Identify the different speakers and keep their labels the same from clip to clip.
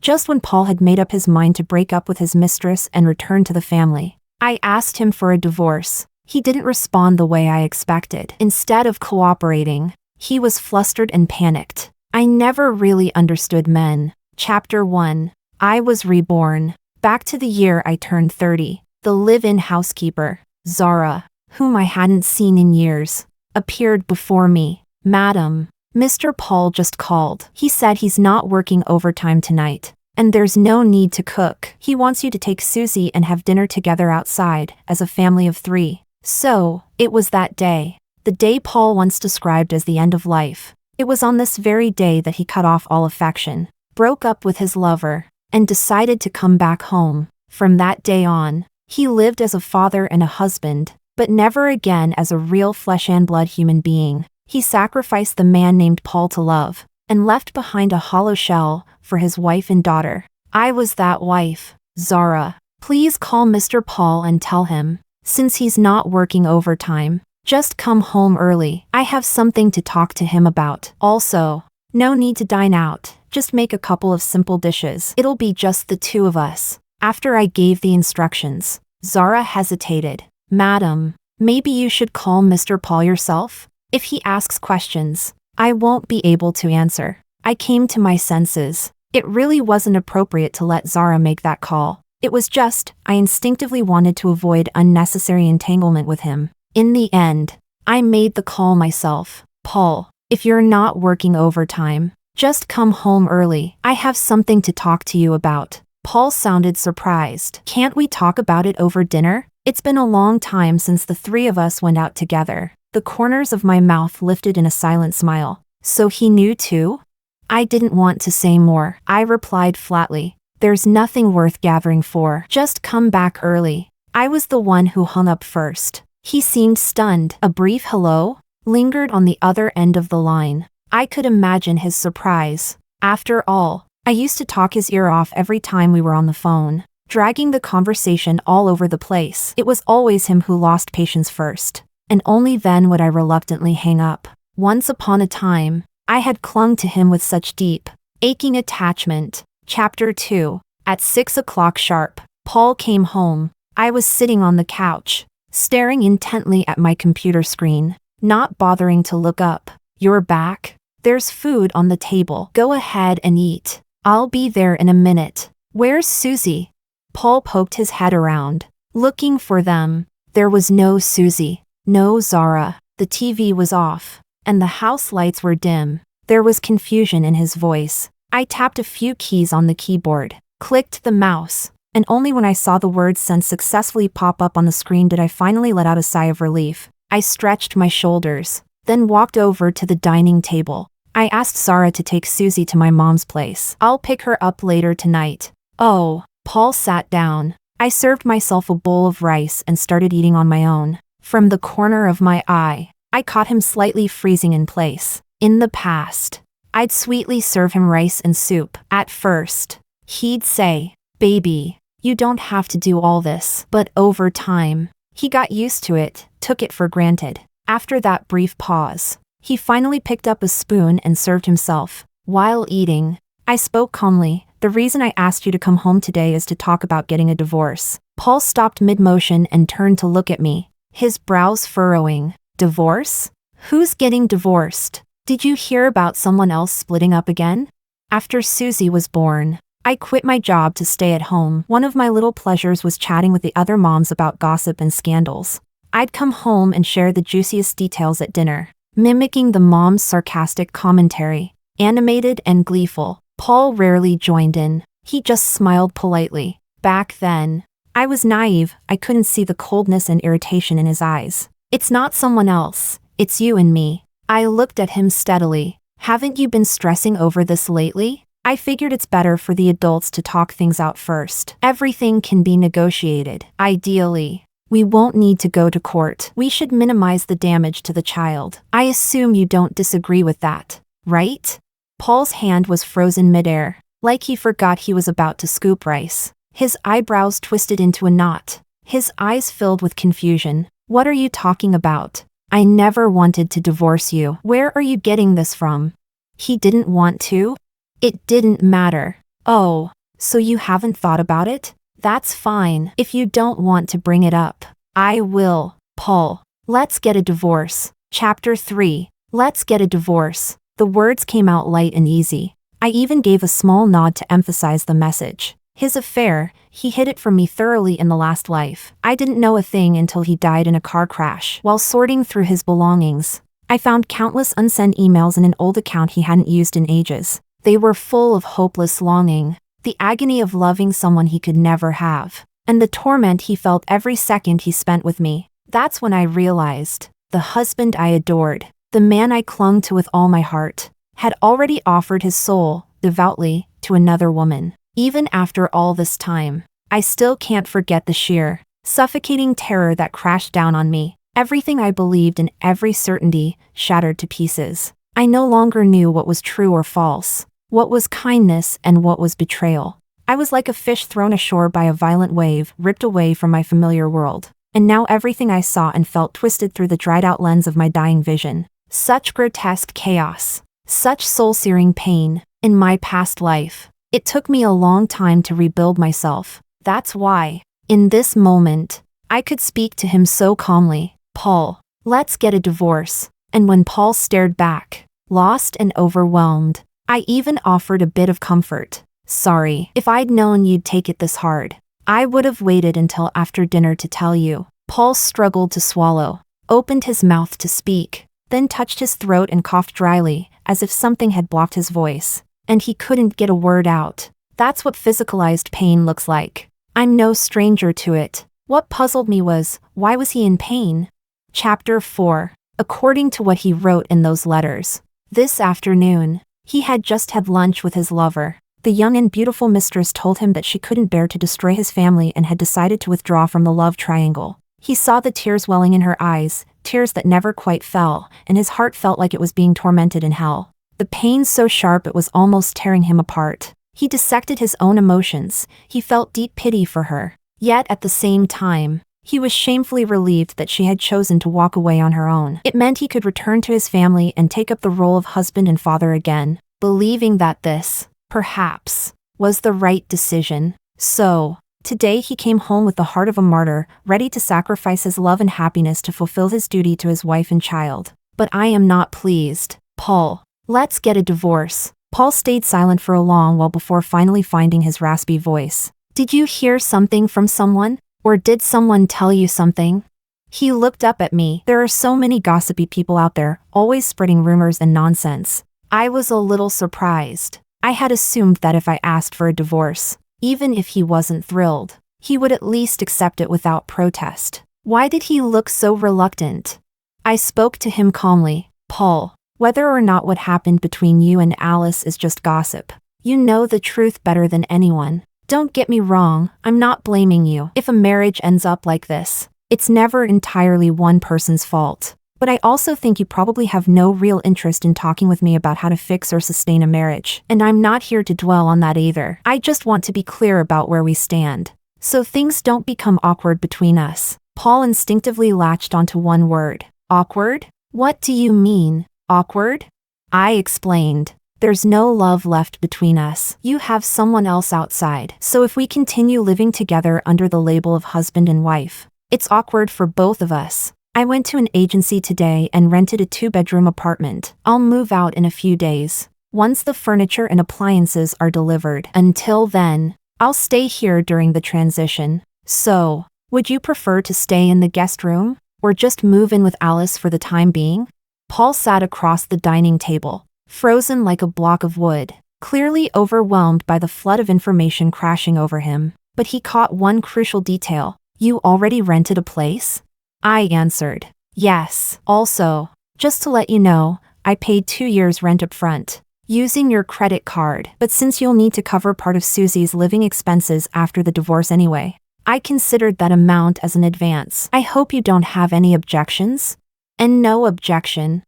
Speaker 1: just when Paul had made up his mind to break up with his mistress and return to the family. I asked him for a divorce. He didn't respond the way I expected. Instead of cooperating, he was flustered and panicked. I never really understood men. Chapter 1. I was reborn. Back to the year I turned 30. The live-in housekeeper, Zara, whom I hadn't seen in years, appeared before me. Madam, Mr. Paul just called. He said he's not working overtime tonight, and there's no need to cook. He wants you to take Susie and have dinner together outside, as a family of 3. So, it was that day. The day Paul once described as the end of life. It was on this very day that he cut off all affection, broke up with his lover, and decided to come back home. From that day on, he lived as a father and a husband, but never again as a real flesh and blood human being. He sacrificed the man named Paul to love, and left behind a hollow shell for his wife and daughter. I was that wife. Zara, please call Mr. Paul and tell him, since he's not working overtime, just come home early. I have something to talk to him about. Also, no need to dine out, just make a couple of simple dishes. It'll be just the 2 of us. After I gave the instructions, Zara hesitated. Madam, maybe you should call Mr. Paul yourself? If he asks questions, I won't be able to answer. I came to my senses. It really wasn't appropriate to let Zara make that call. It was just, I instinctively wanted to avoid unnecessary entanglement with him. In the end, I made the call myself. Paul, if you're not working overtime, just come home early. I have something to talk to you about. Paul sounded surprised. Can't we talk about it over dinner? It's been a long time since the 3 of us went out together. The corners of my mouth lifted in a silent smile. So he knew too? I didn't want to say more. I replied flatly. There's nothing worth gathering for. Just come back early. I was the one who hung up first. He seemed stunned. A brief hello lingered on the other end of the line. I could imagine his surprise. After all, I used to talk his ear off every time we were on the phone, dragging the conversation all over the place. It was always him who lost patience first, and only then would I reluctantly hang up. Once upon a time, I had clung to him with such deep, aching attachment. Chapter 2. At 6 o'clock sharp, Paul came home. I was sitting on the couch, staring intently at my computer screen, not bothering to look up. You're back? There's food on the table. Go ahead and eat. I'll be there in a minute. Where's Susie? Paul poked his head around, looking for them. There was no Susie, no Zara. The TV was off, and the house lights were dim. There was confusion in his voice. I tapped a few keys on the keyboard, clicked the mouse, and only when I saw the word "send" successfully pop up on the screen did I finally let out a sigh of relief. I stretched my shoulders, then walked over to the dining table. I asked Zara to take Susie to my mom's place. I'll pick her up later tonight. Oh, Paul sat down. I served myself a bowl of rice and started eating on my own. From the corner of my eye, I caught him slightly freezing in place. In the past, I'd sweetly serve him rice and soup. At first, he'd say, "Baby, you don't have to do all this." But over time, he got used to it, took it for granted. After that brief pause, he finally picked up a spoon and served himself. While eating, I spoke calmly. The reason I asked you to come home today is to talk about getting a divorce. Paul stopped mid-motion and turned to look at me, his brows furrowing. Divorce? Who's getting divorced? Did you hear about someone else splitting up again? After Susie was born, I quit my job to stay at home. One of my little pleasures was chatting with the other moms about gossip and scandals. I'd come home and share the juiciest details at dinner, mimicking the mom's sarcastic commentary, animated and gleeful. Paul rarely joined in. He just smiled politely. Back then, I was naive. I couldn't see the coldness and irritation in his eyes. It's not someone else, it's you and me. I looked at him steadily. Haven't you been stressing over this lately? I figured it's better for the adults to talk things out first. Everything can be negotiated. Ideally, we won't need to go to court. We should minimize the damage to the child. I assume you don't disagree with that, right? Paul's hand was frozen midair, like he forgot he was about to scoop rice. His eyebrows twisted into a knot. His eyes filled with confusion. What are you talking about? I never wanted to divorce you. Where are you getting this from? He didn't want to? It didn't matter. Oh, So you haven't thought about it? That's fine. If you don't want to bring it up, I will. Paul, let's get a divorce. Chapter 3. Let's get a divorce. The words came out light and easy. I even gave a small nod to emphasize the message. His affair, he hid it from me thoroughly in the last life. I didn't know a thing until he died in a car crash. While sorting through his belongings, I found countless unsent emails in an old account he hadn't used in ages. They were full of hopeless longing, the agony of loving someone he could never have, and the torment he felt every second he spent with me. That's when I realized the husband I adored, the man I clung to with all my heart, had already offered his soul, devoutly, to another woman. Even after all this time, I still can't forget the sheer, suffocating terror that crashed down on me. Everything I believed in, every certainty, shattered to pieces. I no longer knew what was true or false, what was kindness and what was betrayal. I was like a fish thrown ashore by a violent wave, ripped away from my familiar world. And now everything I saw and felt twisted through the dried-out lens of my dying vision. Such grotesque chaos, such soul-searing pain. In my past life, it took me a long time to rebuild myself. That's why, in this moment, I could speak to him so calmly. Paul, let's get a divorce. And when Paul stared back, lost and overwhelmed, I even offered a bit of comfort. Sorry, if I'd known you'd take it this hard, I would have waited until after dinner to tell you. Paul struggled to swallow, opened his mouth to speak, then touched his throat and coughed dryly, as if something had blocked his voice. And he couldn't get a word out. That's what physicalized pain looks like. I'm no stranger to it. What puzzled me was, why was he in pain? Chapter 4. According to what he wrote in those letters, this afternoon, he had just had lunch with his lover. The young and beautiful mistress told him that she couldn't bear to destroy his family and had decided to withdraw from the love triangle. He saw the tears welling in her eyes, tears that never quite fell, and his heart felt like it was being tormented in hell. The pain so sharp it was almost tearing him apart. He dissected his own emotions. He felt deep pity for her. Yet at the same time, he was shamefully relieved that she had chosen to walk away on her own. It meant he could return to his family and take up the role of husband and father again, believing that this, perhaps, was the right decision. So, today he came home with the heart of a martyr, ready to sacrifice his love and happiness to fulfill his duty to his wife and child. But I am not pleased. Paul, let's get a divorce. Paul stayed silent for a long while before finally finding his raspy voice. Did you hear something from someone? Or did someone tell you something? He looked up at me. There are so many gossipy people out there, always spreading rumors and nonsense. I was a little surprised. I had assumed that if I asked for a divorce, even if he wasn't thrilled, he would at least accept it without protest. Why did he look so reluctant? I spoke to him calmly. Paul, whether or not what happened between you and Alice is just gossip, you know the truth better than anyone. Don't get me wrong, I'm not blaming you. If a marriage ends up like this, it's never entirely one person's fault. But I also think you probably have no real interest in talking with me about how to fix or sustain a marriage. And I'm not here to dwell on that either. I just want to be clear about where we stand, so things don't become awkward between us. Paul instinctively latched onto one word. Awkward? What do you mean? Awkward? I explained. There's no love left between us. You have someone else outside. So if we continue living together under the label of husband and wife, it's awkward for both of us. I went to an agency today and rented a 2-bedroom apartment. I'll move out in a few days, once the furniture and appliances are delivered. Until then, I'll stay here during the transition. So, would you prefer to stay in the guest room, or just move in with Alice for the time being? Paul sat across the dining table, frozen like a block of wood, clearly overwhelmed by the flood of information crashing over him. But he caught one crucial detail. You already rented a place? I answered. Yes. Also, just to let you know, I paid 2 years rent up front, using your credit card. But since you'll need to cover part of Susie's living expenses after the divorce anyway, I considered that amount as an advance. I hope you don't have any objections? And no objection.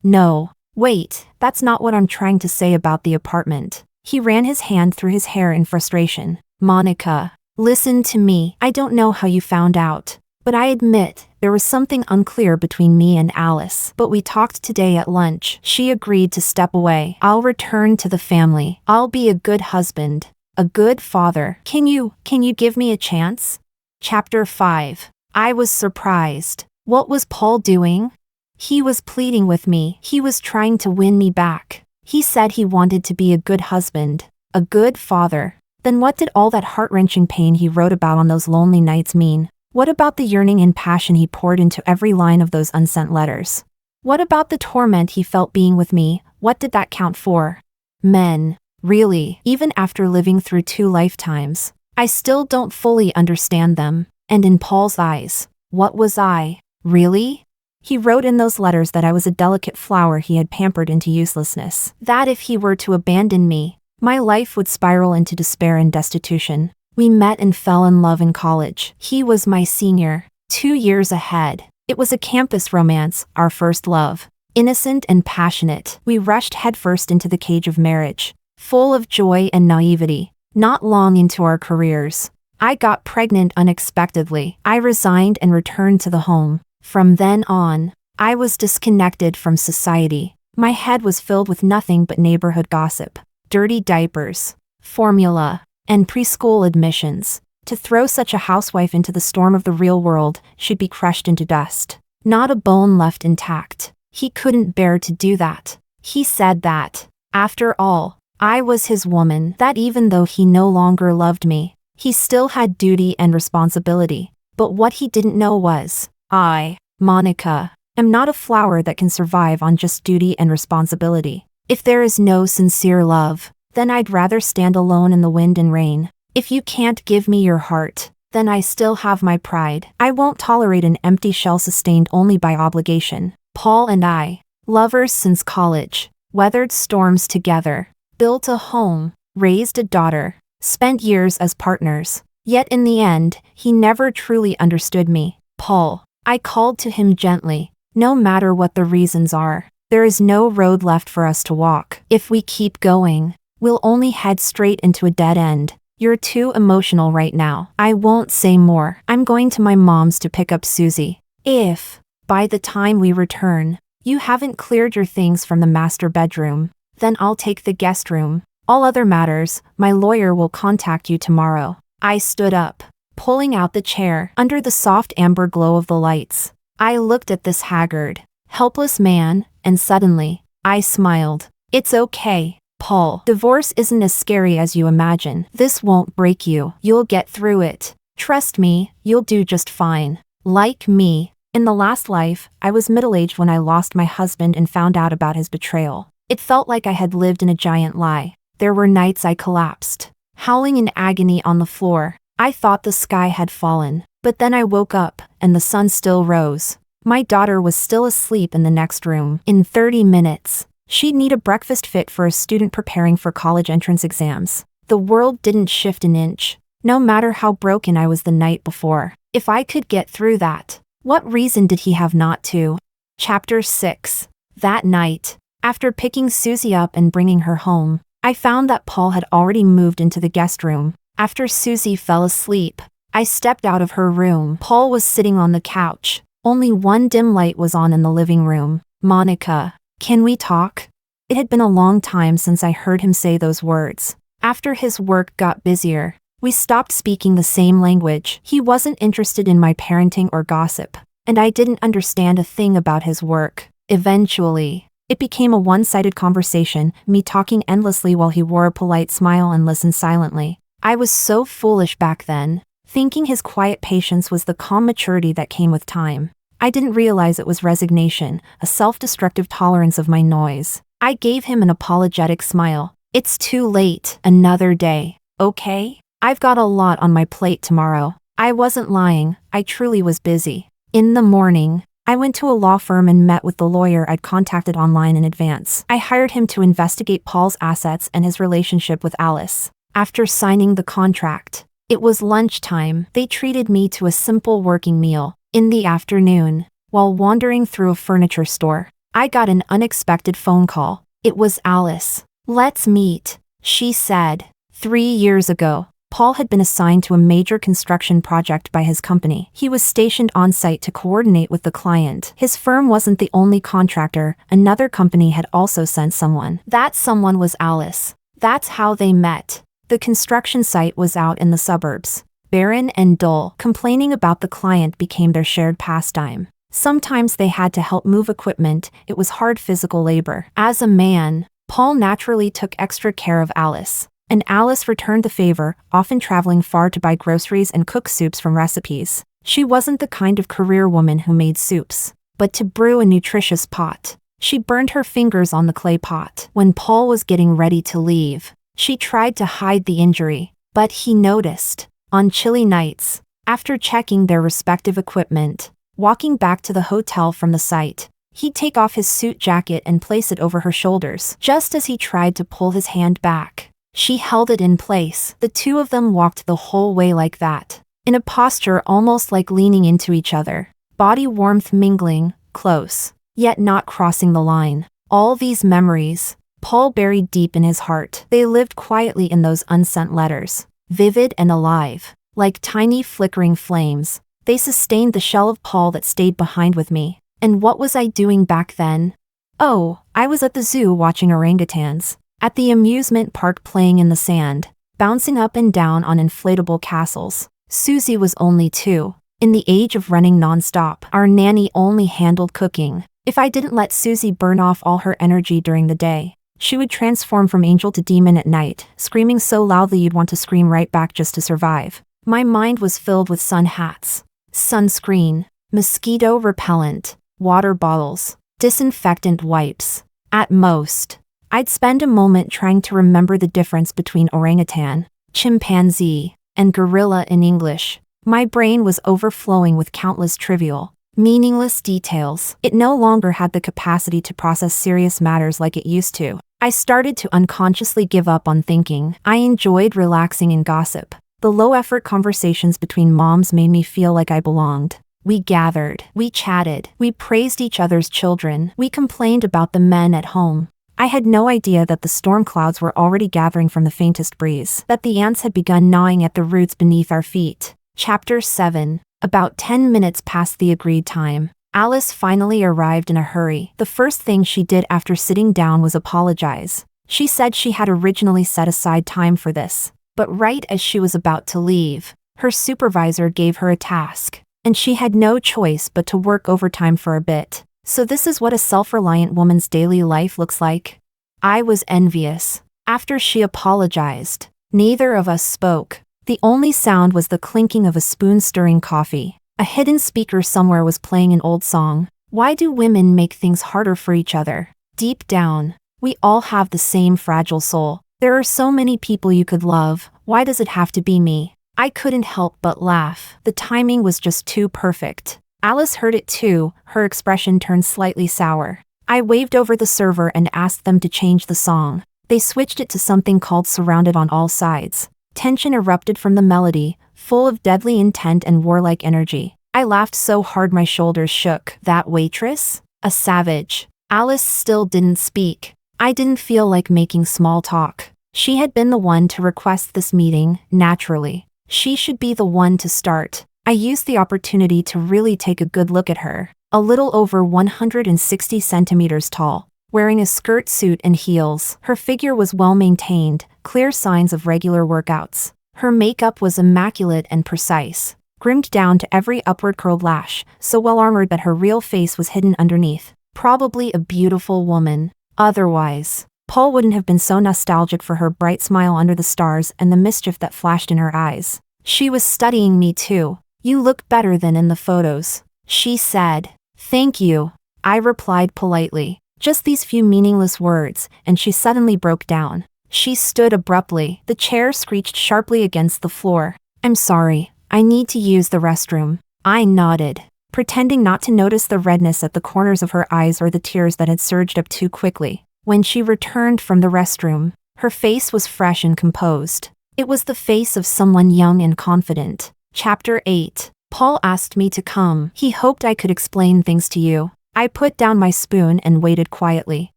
Speaker 1: No. Wait, that's not what I'm trying to say about the apartment. He ran his hand through his hair in frustration. Monica, listen to me. I don't know how you found out, but I admit, there was something unclear between me and Alice. But we talked today at lunch. She agreed to step away. I'll return to the family. I'll be a good husband, A good father. Can you give me a chance? Chapter 5. I was surprised. What was Paul doing? He was pleading with me. He was trying to win me back. He said he wanted to be a good husband, a good father. Then what did all that heart-wrenching pain he wrote about on those lonely nights mean? What about the yearning and passion he poured into every line of those unsent letters? What about the torment he felt being with me? What did that count for? Men. Really, even after living through 2 lifetimes, I still don't fully understand them. And in Paul's eyes, what was I? Really? He wrote in those letters that I was a delicate flower he had pampered into uselessness. That if he were to abandon me, my life would spiral into despair and destitution. We met and fell in love in college. He was my senior, 2 years ahead. It was a campus romance, our first love. Innocent and passionate, we rushed headfirst into the cage of marriage, full of joy and naivety. Not long into our careers, I got pregnant unexpectedly. I resigned and returned to the home. From then on, I was disconnected from society. My head was filled with nothing but neighborhood gossip, dirty diapers, formula, and preschool admissions. To throw such a housewife into the storm of the real world, she'd be crushed into dust. Not a bone left intact. He couldn't bear to do that. He said that, after all, I was his woman, that even though he no longer loved me, he still had duty and responsibility. But what he didn't know was, I, Monica, am not a flower that can survive on just duty and responsibility. If there is no sincere love, then I'd rather stand alone in the wind and rain. If you can't give me your heart, then I still have my pride. I won't tolerate an empty shell sustained only by obligation. Paul and I, lovers since college, weathered storms together, built a home, raised a daughter, spent years as partners. Yet in the end, he never truly understood me. Paul, I called to him gently. No matter what the reasons are, there is no road left for us to walk. If we keep going, we'll only head straight into a dead end. You're too emotional right now. I won't say more. I'm going to my mom's to pick up Susie. If, by the time we return, you haven't cleared your things from the master bedroom, then I'll take the guest room. All other matters, my lawyer will contact you tomorrow. I stood up, pulling out the chair under the soft amber glow of the lights. I looked at this haggard, helpless man, and suddenly, I smiled. It's okay, Paul. Divorce isn't as scary as you imagine. This won't break you. You'll get through it. Trust me, you'll do just fine. Like me, in the last life, I was middle-aged when I lost my husband and found out about his betrayal. It felt like I had lived in a giant lie. There were nights I collapsed, howling in agony on the floor. I thought the sky had fallen, but then I woke up, and the sun still rose. My daughter was still asleep in the next room. In 30 minutes, she'd need a breakfast fit for a student preparing for college entrance exams. The world didn't shift an inch, no matter how broken I was the night before. If I could get through that, what reason did he have not to? Chapter 6. That night, after picking Susie up and bringing her home, I found that Paul had already moved into the guest room. After Susie fell asleep, I stepped out of her room. Paul was sitting on the couch. Only one dim light was on in the living room. Monica, can we talk? It had been a long time since I heard him say those words. After his work got busier, we stopped speaking the same language. He wasn't interested in my parenting or gossip, and I didn't understand a thing about his work. Eventually, it became a one-sided conversation, me talking endlessly while he wore a polite smile and listened silently. I was so foolish back then, thinking his quiet patience was the calm maturity that came with time. I didn't realize it was resignation, a self-destructive tolerance of my noise. I gave him an apologetic smile. It's too late, another day, okay? I've got a lot on my plate tomorrow. I wasn't lying, I truly was busy. In the morning, I went to a law firm and met with the lawyer I'd contacted online in advance. I hired him to investigate Paul's assets and his relationship with Alice. After signing the contract, it was lunchtime. They treated me to a simple working meal. In the afternoon, while wandering through a furniture store, I got an unexpected phone call. It was Alice. Let's meet, she said. 3 years ago, Paul had been assigned to a major construction project by his company. He was stationed on site to coordinate with the client. His firm wasn't the only contractor. Another company had also sent someone. That someone was Alice. That's how they met. The construction site was out in the suburbs, barren and dull. Complaining about the client became their shared pastime. Sometimes they had to help move equipment. It was hard physical labor. As a man, Paul naturally took extra care of Alice, and Alice returned the favor, often traveling far to buy groceries and cook soups from recipes. She wasn't the kind of career woman who made soups, but to brew a nutritious pot. She burned her fingers on the clay pot. When Paul was getting ready to leave, she tried to hide the injury, but he noticed. On chilly nights, after checking their respective equipment, walking back to the hotel from the site, he'd take off his suit jacket and place it over her shoulders. Just as he tried to pull his hand back, she held it in place. The two of them walked the whole way like that, in a posture almost like leaning into each other, body warmth mingling, close, yet not crossing the line. All these memories, Paul buried deep in his heart. They lived quietly in those unsent letters, vivid and alive, like tiny flickering flames. They sustained the shell of Paul that stayed behind with me. And what was I doing back then? Oh, I was at the zoo watching orangutans, at the amusement park playing in the sand, bouncing up and down on inflatable castles. Susie was only 2, in the age of running nonstop. Our nanny only handled cooking. If I didn't let Susie burn off all her energy during the day, she would transform from angel to demon at night, screaming so loudly you'd want to scream right back just to survive. My mind was filled with sun hats, sunscreen, mosquito repellent, water bottles, disinfectant wipes. At most, I'd spend a moment trying to remember the difference between orangutan, chimpanzee, and gorilla in English. My brain was overflowing with countless trivial, meaningless details. It no longer had the capacity to process serious matters like it used to. I started to unconsciously give up on thinking. I enjoyed relaxing in gossip. The low-effort conversations between moms made me feel like I belonged. We gathered, we chatted, we praised each other's children, we complained about the men at home. I had no idea that the storm clouds were already gathering from the faintest breeze, that the ants had begun gnawing at the roots beneath our feet. Chapter 7. About 10 minutes past the agreed time, Alice finally arrived in a hurry. The first thing she did after sitting down was apologize. She said she had originally set aside time for this, but right as she was about to leave, her supervisor gave her a task, and she had no choice but to work overtime for a bit. So this is what a self-reliant woman's daily life looks like? I was envious. After she apologized, neither of us spoke. The only sound was the clinking of a spoon stirring coffee. A hidden speaker somewhere was playing an old song. Why do women make things harder for each other? Deep down, we all have the same fragile soul. There are so many people you could love. Why does it have to be me? I couldn't help but laugh. The timing was just too perfect. Alice heard it too. Her expression turned slightly sour. I waved over the server and asked them to change the song. They switched it to something called Surrounded on All Sides. Tension erupted from the melody, full of deadly intent and warlike energy. I laughed so hard my shoulders shook. That waitress? A savage. Alice still didn't speak. I didn't feel like making small talk. She had been the one to request this meeting, naturally. She should be the one to start. I used the opportunity to really take a good look at her. A little over 160 centimeters tall, wearing a skirt suit and heels. Her figure was well maintained, clear signs of regular workouts. Her makeup was immaculate and precise, groomed down to every upward curled lash, so well armored that her real face was hidden underneath. Probably a beautiful woman. Otherwise, Paul wouldn't have been so nostalgic for her bright smile under the stars and the mischief that flashed in her eyes. She was studying me too. You look better than in the photos, she said. Thank you, I replied politely. Just these few meaningless words, and she suddenly broke down. She stood abruptly. The chair screeched sharply against the floor. I'm sorry, I need to use the restroom. I nodded, pretending not to notice the redness at the corners of her eyes or the tears that had surged up too quickly. When she returned from the restroom, her face was fresh and composed. It was the face of someone young and confident. Chapter 8. Paul asked me to come. He hoped I could explain things to you. I put down my spoon and waited quietly.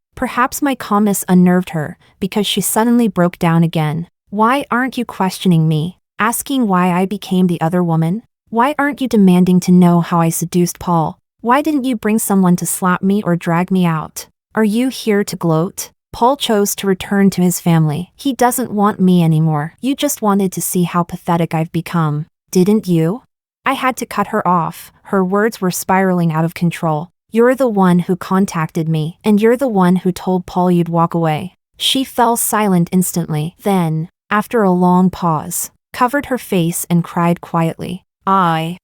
Speaker 1: Perhaps my calmness unnerved her, because she suddenly broke down again. Why aren't you questioning me? Asking why I became the other woman? Why aren't you demanding to know how I seduced Paul? Why didn't you bring someone to slap me or drag me out? Are you here to gloat? Paul chose to return to his family. He doesn't want me anymore. You just wanted to see how pathetic I've become, didn't you? I had to cut her off. Her words were spiraling out of control. You're the one who contacted me, and you're the one who told Paul you'd walk away. She fell silent instantly. Then, after a long pause, covered her face and cried quietly. I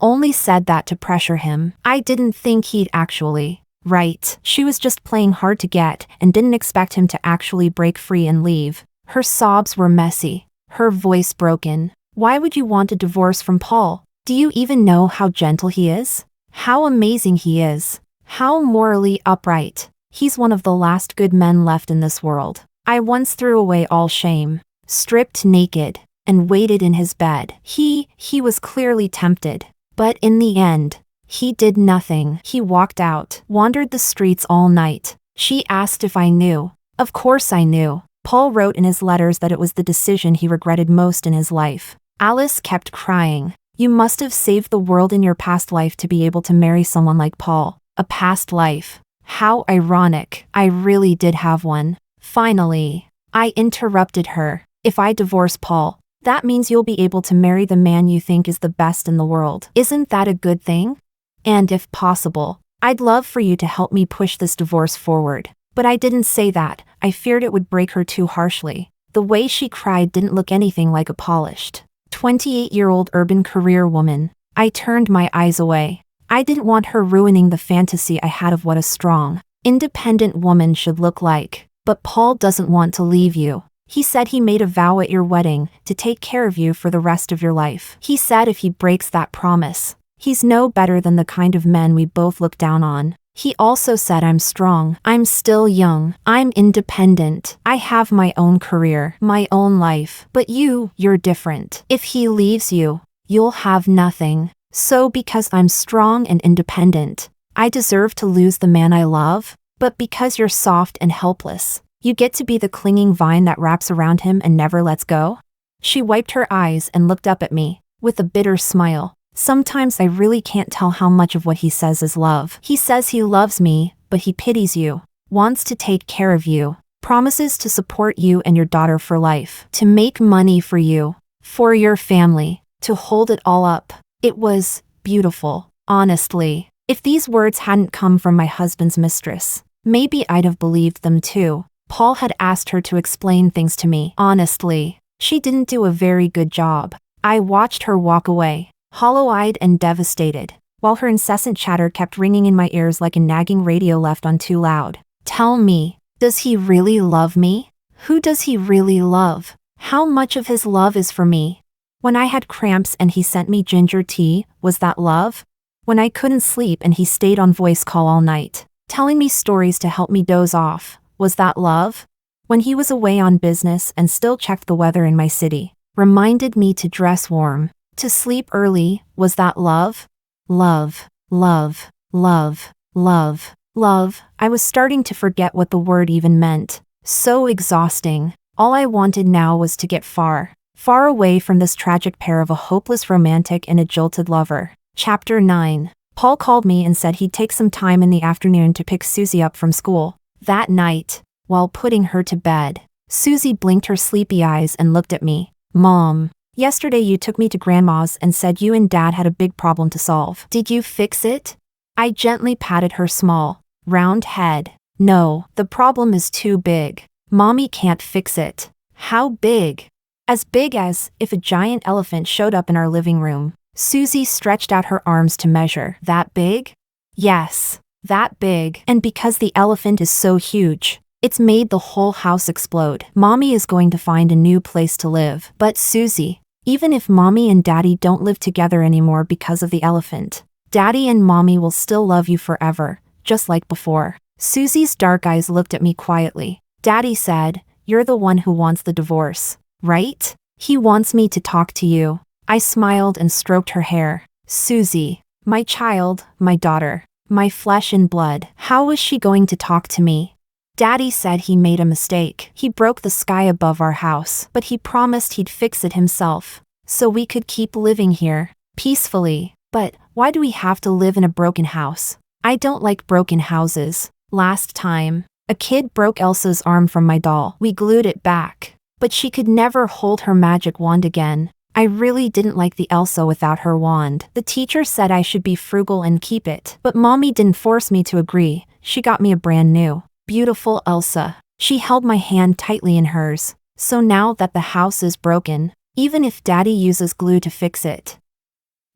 Speaker 1: only said that to pressure him. I didn't think he'd actually. Right. She was just playing hard to get and didn't expect him to actually break free and leave. Her sobs were messy, her voice broken. Why would you want a divorce from Paul? Do you even know how gentle he is? How amazing he is? How morally upright? He's one of the last good men left in this world. I once threw away all shame, stripped naked, and waited in his bed. He was clearly tempted. But in the end, he did nothing. He walked out, wandered the streets all night. She asked if I knew. Of course I knew. Paul wrote in his letters that it was the decision he regretted most in his life. Alice kept crying. You must have saved the world in your past life to be able to marry someone like Paul. A past life. How ironic. I really did have one. Finally, I interrupted her. If I divorce Paul, that means you'll be able to marry the man you think is the best in the world. Isn't that a good thing? And if possible, I'd love for you to help me push this divorce forward. But I didn't say that. I feared it would break her too harshly. The way she cried didn't look anything like a polished 28-year-old urban career woman. I turned my eyes away. I didn't want her ruining the fantasy I had of what a strong, independent woman should look like. But Paul doesn't want to leave you. He said he made a vow at your wedding to take care of you for the rest of your life. He said if he breaks that promise, he's no better than the kind of men we both look down on. He also said I'm strong, I'm still young, I'm independent, I have my own career, my own life. But you're different. If he leaves you, you'll have nothing. So because I'm strong and independent, I deserve to lose the man I love? But because you're soft and helpless, you get to be the clinging vine that wraps around him and never lets go? She wiped her eyes and looked up at me, with a bitter smile. Sometimes I really can't tell how much of what he says is love. He says he loves me, but he pities you, wants to take care of you, promises to support you and your daughter for life, to make money for you, for your family, to hold it all up. It was beautiful, honestly. If these words hadn't come from my husband's mistress, maybe I'd have believed them too. Paul had asked her to explain things to me. Honestly, she didn't do a very good job. I watched her walk away, hollow-eyed and devastated, while her incessant chatter kept ringing in my ears like a nagging radio left on too loud. Tell me, does he really love me? Who does he really love? How much of his love is for me? When I had cramps and he sent me ginger tea, was that love? When I couldn't sleep and he stayed on voice call all night, telling me stories to help me doze off, was that love? When he was away on business and still checked the weather in my city, reminded me to dress warm, to sleep early, was that love? Love, love, love, love, love. I was starting to forget what the word even meant. So exhausting. All I wanted now was to get far, far away from this tragic pair of a hopeless romantic and a jilted lover. Chapter 9. Paul called me and said he'd take some time in the afternoon to pick Susie up from school. That night, while putting her to bed, Susie blinked her sleepy eyes and looked at me. Mom, yesterday you took me to Grandma's and said you and Dad had a big problem to solve. Did you fix it? I gently patted her small, round head. No, the problem is too big. Mommy can't fix it. How big? As big as if a giant elephant showed up in our living room. Susie stretched out her arms to measure. That big? Yes, that big. And because the elephant is so huge, it's made the whole house explode. Mommy is going to find a new place to live. But Susie, even if Mommy and Daddy don't live together anymore because of the elephant, Daddy and Mommy will still love you forever, just like before. Susie's dark eyes looked at me quietly. Daddy said, you're the one who wants the divorce, right? He wants me to talk to you. I smiled and stroked her hair. Susie, my child, my daughter, my flesh and blood. How was she going to talk to me? Daddy said he made a mistake. He broke the sky above our house, but he promised he'd fix it himself, so we could keep living here, peacefully. But why do we have to live in a broken house? I don't like broken houses. Last time, A kid broke Elsa's arm from my doll. We glued it back. But she could never hold her magic wand again. I really didn't like the Elsa without her wand. The teacher said I should be frugal and keep it. But Mommy didn't force me to agree. She got me a brand new, beautiful Elsa. She held my hand tightly in hers. So now that the house is broken, even if Daddy uses glue to fix it,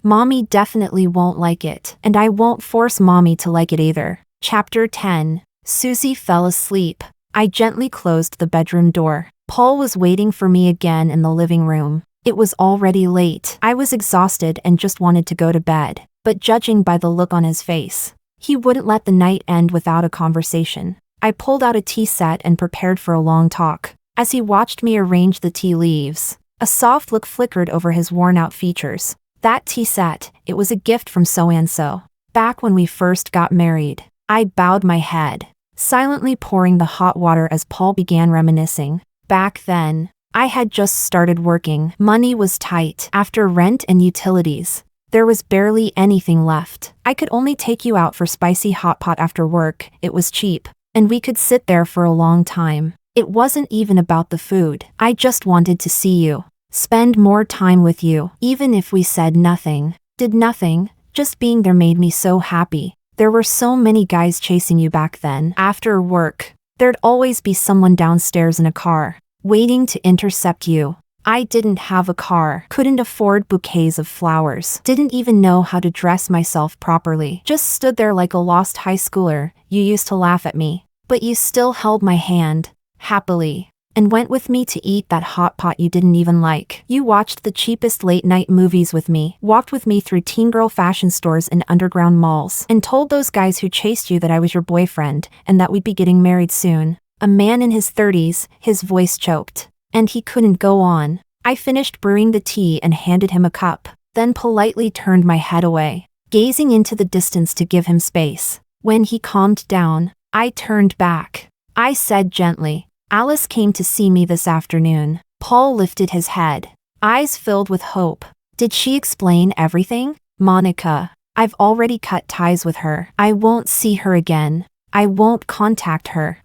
Speaker 1: Mommy definitely won't like it. And I won't force Mommy to like it either. Chapter 10. Susie fell asleep. I gently closed the bedroom door. Paul was waiting for me again in the living room. It was already late. I was exhausted and just wanted to go to bed. But judging by the look on his face, he wouldn't let the night end without a conversation. I pulled out a tea set and prepared for a long talk. As he watched me arrange the tea leaves, a soft look flickered over his worn-out features. That tea set, it was a gift from so-and-so. Back when we first got married. I bowed my head, silently pouring the hot water as Paul began reminiscing. Back then, I had just started working. Money was tight. After rent and utilities, there was barely anything left. I could only take you out for spicy hot pot after work. It was cheap, and we could sit there for a long time. It wasn't even about the food. I just wanted to see you, spend more time with you. Even if we said nothing, did nothing, just being there made me so happy. There were so many guys chasing you back then. After work, there'd always be someone downstairs in a car, waiting to intercept you. I didn't have a car, couldn't afford bouquets of flowers, didn't even know how to dress myself properly. Just stood there like a lost high schooler. You used to laugh at me, but you still held my hand, happily, and went with me to eat that hot pot you didn't even like. You watched the cheapest late-night movies with me, walked with me through teen girl fashion stores and underground malls, and told those guys who chased you that I was your boyfriend and that we'd be getting married soon. A man in his 30s, his voice choked, and he couldn't go on. I finished brewing the tea and handed him a cup, then politely turned my head away, gazing into the distance to give him space. When he calmed down, I turned back. I said gently, "Alice came to see me this afternoon." Paul lifted his head, eyes filled with hope. Did she explain everything? Monica, I've already cut ties with her. I won't see her again. I won't contact her.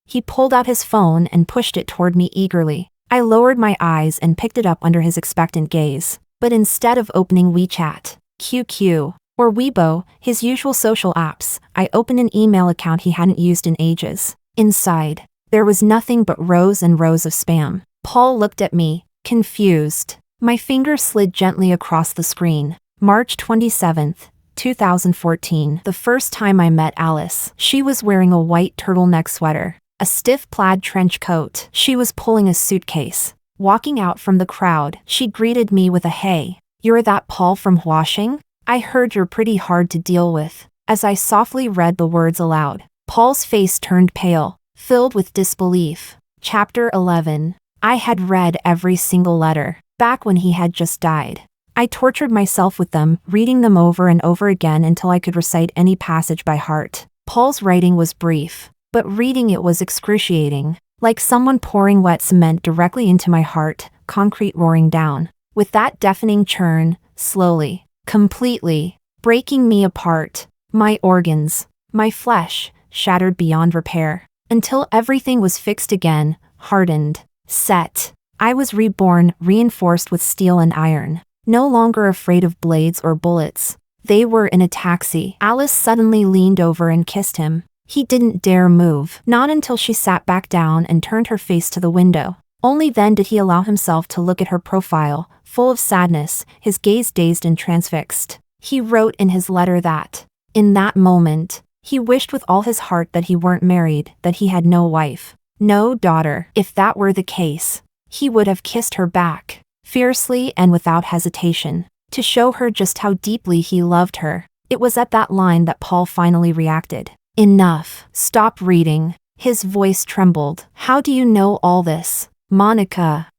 Speaker 1: He pulled out his phone and pushed it toward me eagerly. I lowered my eyes and picked it up under his expectant gaze. But instead of opening WeChat, QQ, or Weibo, his usual social apps, I opened an email account he hadn't used in ages. Inside, there was nothing but rows and rows of spam. Paul looked at me, confused. My finger slid gently across the screen. March 27th, 2014. The first time I met Alice, she was wearing a white turtleneck sweater, a stiff plaid trench coat. She was pulling a suitcase. Walking out from the crowd, she greeted me with a "Hey, you're that Paul from Huashing? I heard you're pretty hard to deal with." As I softly read the words aloud, Paul's face turned pale, filled with disbelief. Chapter 11. I had read every single letter, back when he had just died. I tortured myself with them, reading them over and over again until I could recite any passage by heart. Paul's writing was brief, but reading it was excruciating, like someone pouring wet cement directly into my heart, concrete roaring down. With that deafening churn, slowly, completely, breaking me apart, my organs, my flesh, shattered beyond repair, until everything was fixed again, hardened, set. I was reborn, reinforced with steel and iron, no longer afraid of blades or bullets. They were in a taxi. Alice suddenly leaned over and kissed him. He didn't dare move, not until she sat back down and turned her face to the window. Only then did he allow himself to look at her profile, full of sadness, his gaze dazed and transfixed. He wrote in his letter that, in that moment, he wished with all his heart that he weren't married, that he had no wife, no daughter. If that were the case, he would have kissed her back, fiercely and without hesitation, to show her just how deeply he loved her. It was at that line that Paul finally reacted. "Enough. Stop reading." His voice trembled. "How do you know all this, Monica?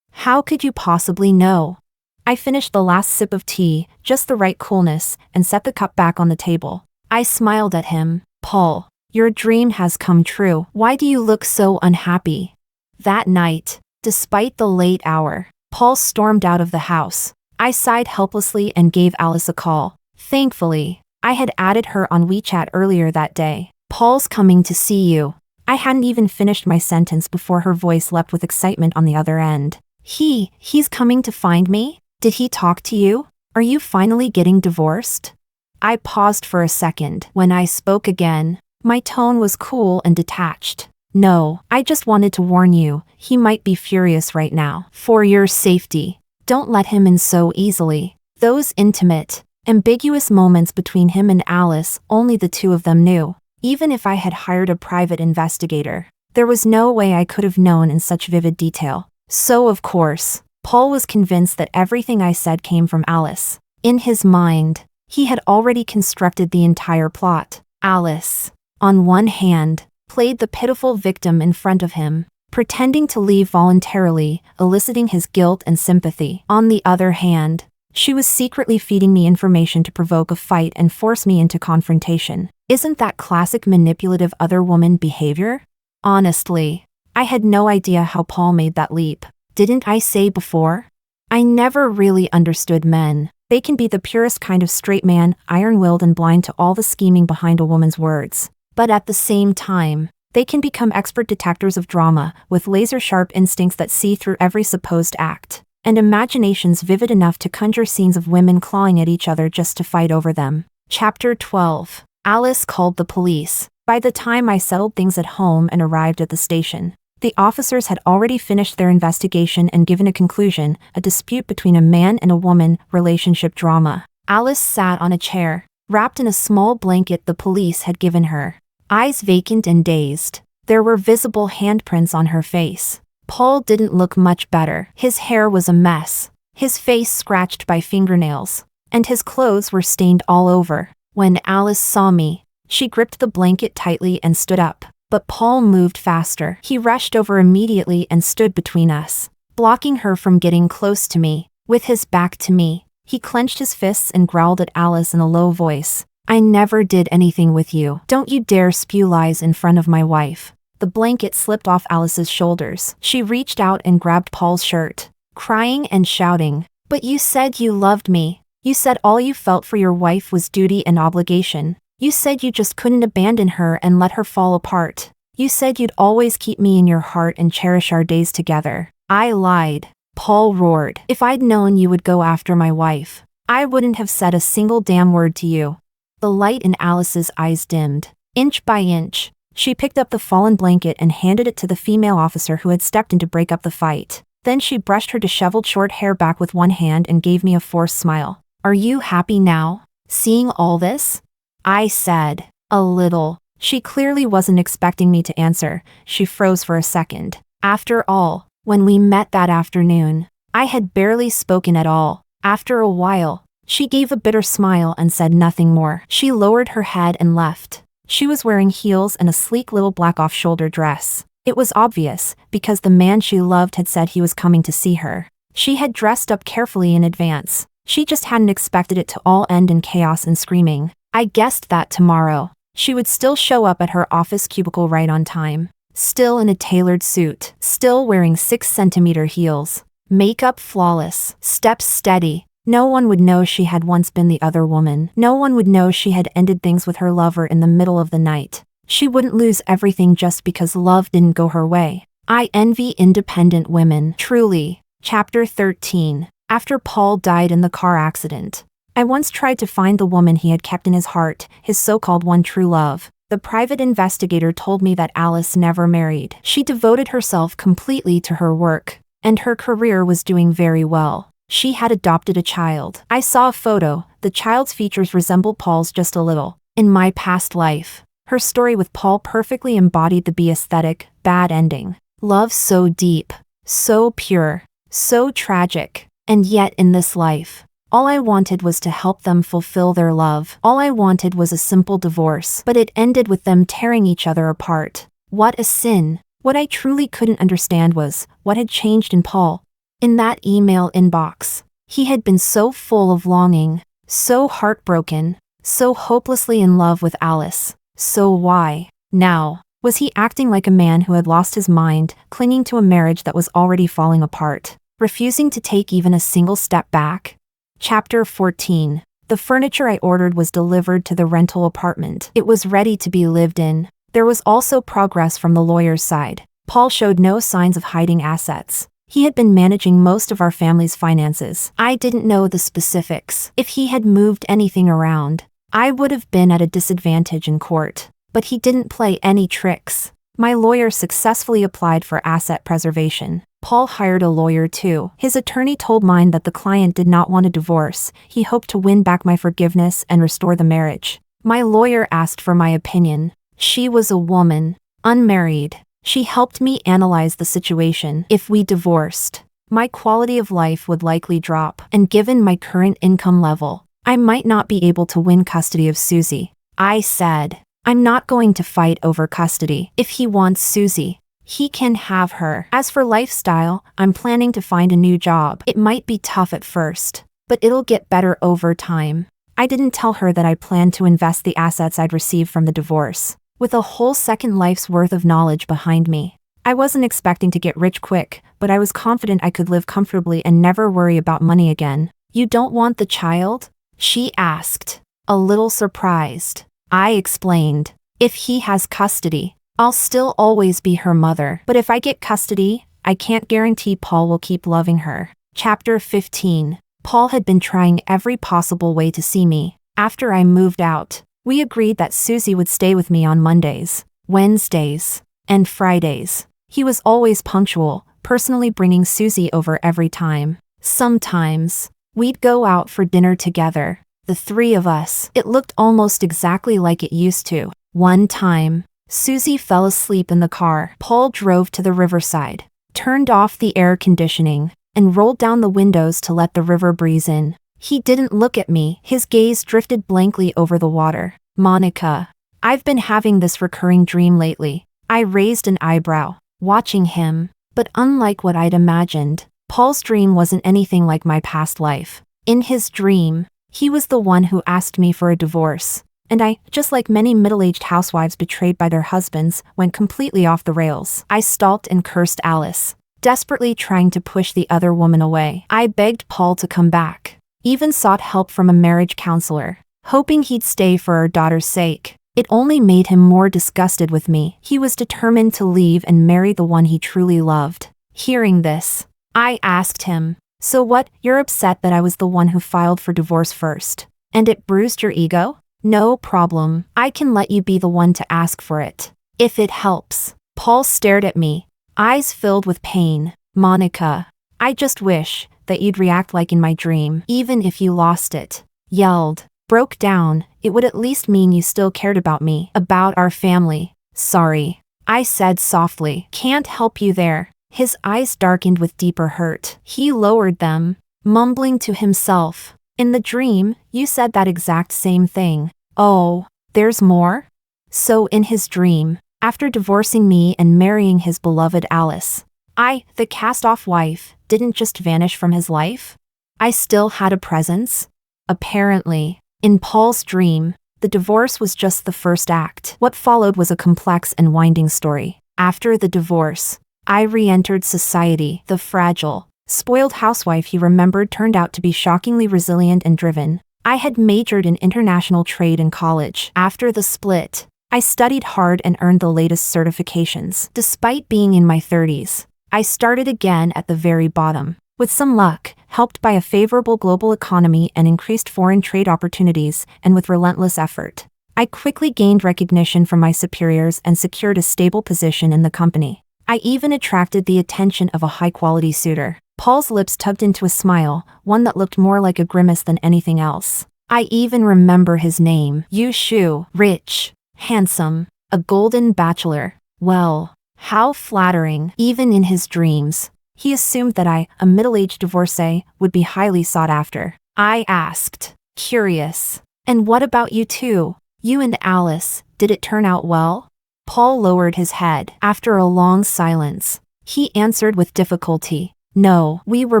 Speaker 1: How could you possibly know?" I finished the last sip of tea, just the right coolness, and set the cup back on the table. I smiled at him. "Paul, your dream has come true. Why do you look so unhappy?" That night, despite the late hour, Paul stormed out of the house. I sighed helplessly and gave Alice a call. Thankfully, I had added her on WeChat earlier that day, Paul's coming to see you. I hadn't even finished my sentence before her voice leapt with excitement on the other end. He's coming to find me? Did he talk to you? Are you finally getting divorced? I paused for a second. When I spoke again, my tone was cool and detached. No, I just wanted to warn you, he might be furious right now. For your safety, don't let him in so easily. Those intimate, ambiguous moments between him and Alice, only the two of them knew. Even if I had hired a private investigator, there was no way I could have known in such vivid detail. So of course, Paul was convinced that everything I said came from Alice. In his mind, he had already constructed the entire plot. Alice, on one hand, played the pitiful victim in front of him, pretending to leave voluntarily, eliciting his guilt and sympathy. On the other hand, she was secretly feeding me information to provoke a fight and force me into confrontation. Isn't that classic manipulative other woman behavior? Honestly, I had no idea how Paul made that leap. Didn't I say before? I never really understood men. They can be the purest kind of straight man, iron-willed and blind to all the scheming behind a woman's words. But at the same time, they can become expert detectors of drama, with laser-sharp instincts that see through every supposed act, and imaginations vivid enough to conjure scenes of women clawing at each other just to fight over them. Chapter 12. Alice called the police. By the time I settled things at home and arrived at the station, the officers had already finished their investigation and given a conclusion, a dispute between a man and a woman, relationship drama. Alice sat on a chair, wrapped in a small blanket the police had given her, eyes vacant and dazed. There were visible handprints on her face. Paul didn't look much better. His hair was a mess, his face scratched by fingernails, and his clothes were stained all over. When Alice saw me, she gripped the blanket tightly and stood up. But Paul moved faster. He rushed over immediately and stood between us, blocking her from getting close to me. With his back to me, he clenched his fists and growled at Alice in a low voice. I never did anything with you. Don't you dare spew lies in front of my wife. The blanket slipped off Alice's shoulders. She reached out and grabbed Paul's shirt, crying and shouting. But you said you loved me. You said all you felt for your wife was duty and obligation. You said you just couldn't abandon her and let her fall apart. You said you'd always keep me in your heart and cherish our days together. I lied. Paul roared. If I'd known you would go after my wife, I wouldn't have said a single damn word to you. The light in Alice's eyes dimmed. Inch by inch, she picked up the fallen blanket and handed it to the female officer who had stepped in to break up the fight. Then she brushed her disheveled short hair back with one hand and gave me a forced smile. Are you happy now, seeing all this? I said, a little. She clearly wasn't expecting me to answer. She froze for a second. After all, when we met that afternoon, I had barely spoken at all. After a while, she gave a bitter smile and said nothing more. She lowered her head and left. She was wearing heels and a sleek little black off-shoulder dress. It was obvious, because the man she loved had said he was coming to see her. She had dressed up carefully in advance. She just hadn't expected it to all end in chaos and screaming. I guessed that tomorrow, she would still show up at her office cubicle right on time. Still in a tailored suit. Still wearing 6-centimeter heels. Makeup flawless. Steps steady. No one would know she had once been the other woman. No one would know she had ended things with her lover in the middle of the night. She wouldn't lose everything just because love didn't go her way. I envy independent women. Truly. Chapter 13. After Paul died in the car accident, I once tried to find the woman he had kept in his heart, his so-called one true love. The private investigator told me that Alice never married. She devoted herself completely to her work, and her career was doing very well. She had adopted a child. I saw a photo. The child's features resembled Paul's just a little. In my past life, her story with Paul perfectly embodied the B-aesthetic, bad ending. Love so deep, so pure, so tragic. And yet in this life, all I wanted was to help them fulfill their love. All I wanted was a simple divorce. But it ended with them tearing each other apart. What a sin. What I truly couldn't understand was what had changed in Paul. In that email inbox, he had been so full of longing, so heartbroken, so hopelessly in love with Alice. So why, now, was he acting like a man who had lost his mind, clinging to a marriage that was already falling apart, refusing to take even a single step back? Chapter 14. The furniture I ordered was delivered to the rental apartment. It was ready to be lived in. There was also progress from the lawyer's side. Paul showed no signs of hiding assets. He had been managing most of our family's finances. I didn't know the specifics. If he had moved anything around, I would have been at a disadvantage in court. But he didn't play any tricks. My lawyer successfully applied for asset preservation. Paul hired a lawyer too. His attorney told mine that the client did not want a divorce. He hoped to win back my forgiveness and restore the marriage. My lawyer asked for my opinion. She was a woman, unmarried. She helped me analyze the situation. If we divorced, my quality of life would likely drop, and given my current income level, I might not be able to win custody of Susie. I said, I'm not going to fight over custody. If he wants Susie, he can have her. As for lifestyle, I'm planning to find a new job. It might be tough at first, but it'll get better over time. I didn't tell her that I planned to invest the assets I'd received from the divorce, with a whole second life's worth of knowledge behind me. I wasn't expecting to get rich quick, but I was confident I could live comfortably and never worry about money again. You don't want the child? She asked, a little surprised. I explained, if he has custody, I'll still always be her mother. But if I get custody, I can't guarantee Paul will keep loving her. Chapter 15. Paul had been trying every possible way to see me. After I moved out, we agreed that Susie would stay with me on Mondays, Wednesdays, and Fridays. He was always punctual, personally bringing Susie over every time. Sometimes, we'd go out for dinner together, the three of us. It looked almost exactly like it used to. One time, Susie fell asleep in the car. Paul drove to the riverside, turned off the air conditioning, and rolled down the windows to let the river breeze in. He didn't look at me. His gaze drifted blankly over the water. Monica, I've been having this recurring dream lately. I raised an eyebrow, watching him, but unlike what I'd imagined, Paul's dream wasn't anything like my past life. In his dream, he was the one who asked me for a divorce, and I, just like many middle-aged housewives betrayed by their husbands, went completely off the rails. I stalked and cursed Alice, desperately trying to push the other woman away. I begged Paul to come back, even sought help from a marriage counselor, hoping he'd stay for our daughter's sake. It only made him more disgusted with me. He was determined to leave and marry the one he truly loved. Hearing this, I asked him, so what, you're upset that I was the one who filed for divorce first, and it bruised your ego? No problem. I can let you be the one to ask for it, if it helps. Paul stared at me, eyes filled with pain. Monica, I just wish that you'd react like in my dream, even if you lost it. Yelled, broke down, it would at least mean you still cared about me, about our family. Sorry, I said softly. Can't help you there. His eyes darkened with deeper hurt. He lowered them, mumbling to himself. In the dream, you said that exact same thing. Oh, there's more? So in his dream, after divorcing me and marrying his beloved Alice, I, the cast-off wife, didn't just vanish from his life? I still had a presence? Apparently, in Paul's dream, the divorce was just the first act. What followed was a complex and winding story. After the divorce, I re-entered society. The fragile, spoiled housewife he remembered turned out to be shockingly resilient and driven. I had majored in international trade in college. After the split, I studied hard and earned the latest certifications. Despite being in my 30s, I started again at the very bottom. With some luck, helped by a favorable global economy and increased foreign trade opportunities, and with relentless effort, I quickly gained recognition from my superiors and secured a stable position in the company. I even attracted the attention of a high-quality suitor. Paul's lips tugged into a smile, one that looked more like a grimace than anything else. I even remember his name. Yu Shu. Rich, handsome, a golden bachelor. Well, how flattering. Even in his dreams, he assumed that I, a middle-aged divorcee, would be highly sought after. I asked, curious, and what about you two? You and Alice, did it turn out well? Paul lowered his head. After a long silence, he answered with difficulty. No, we were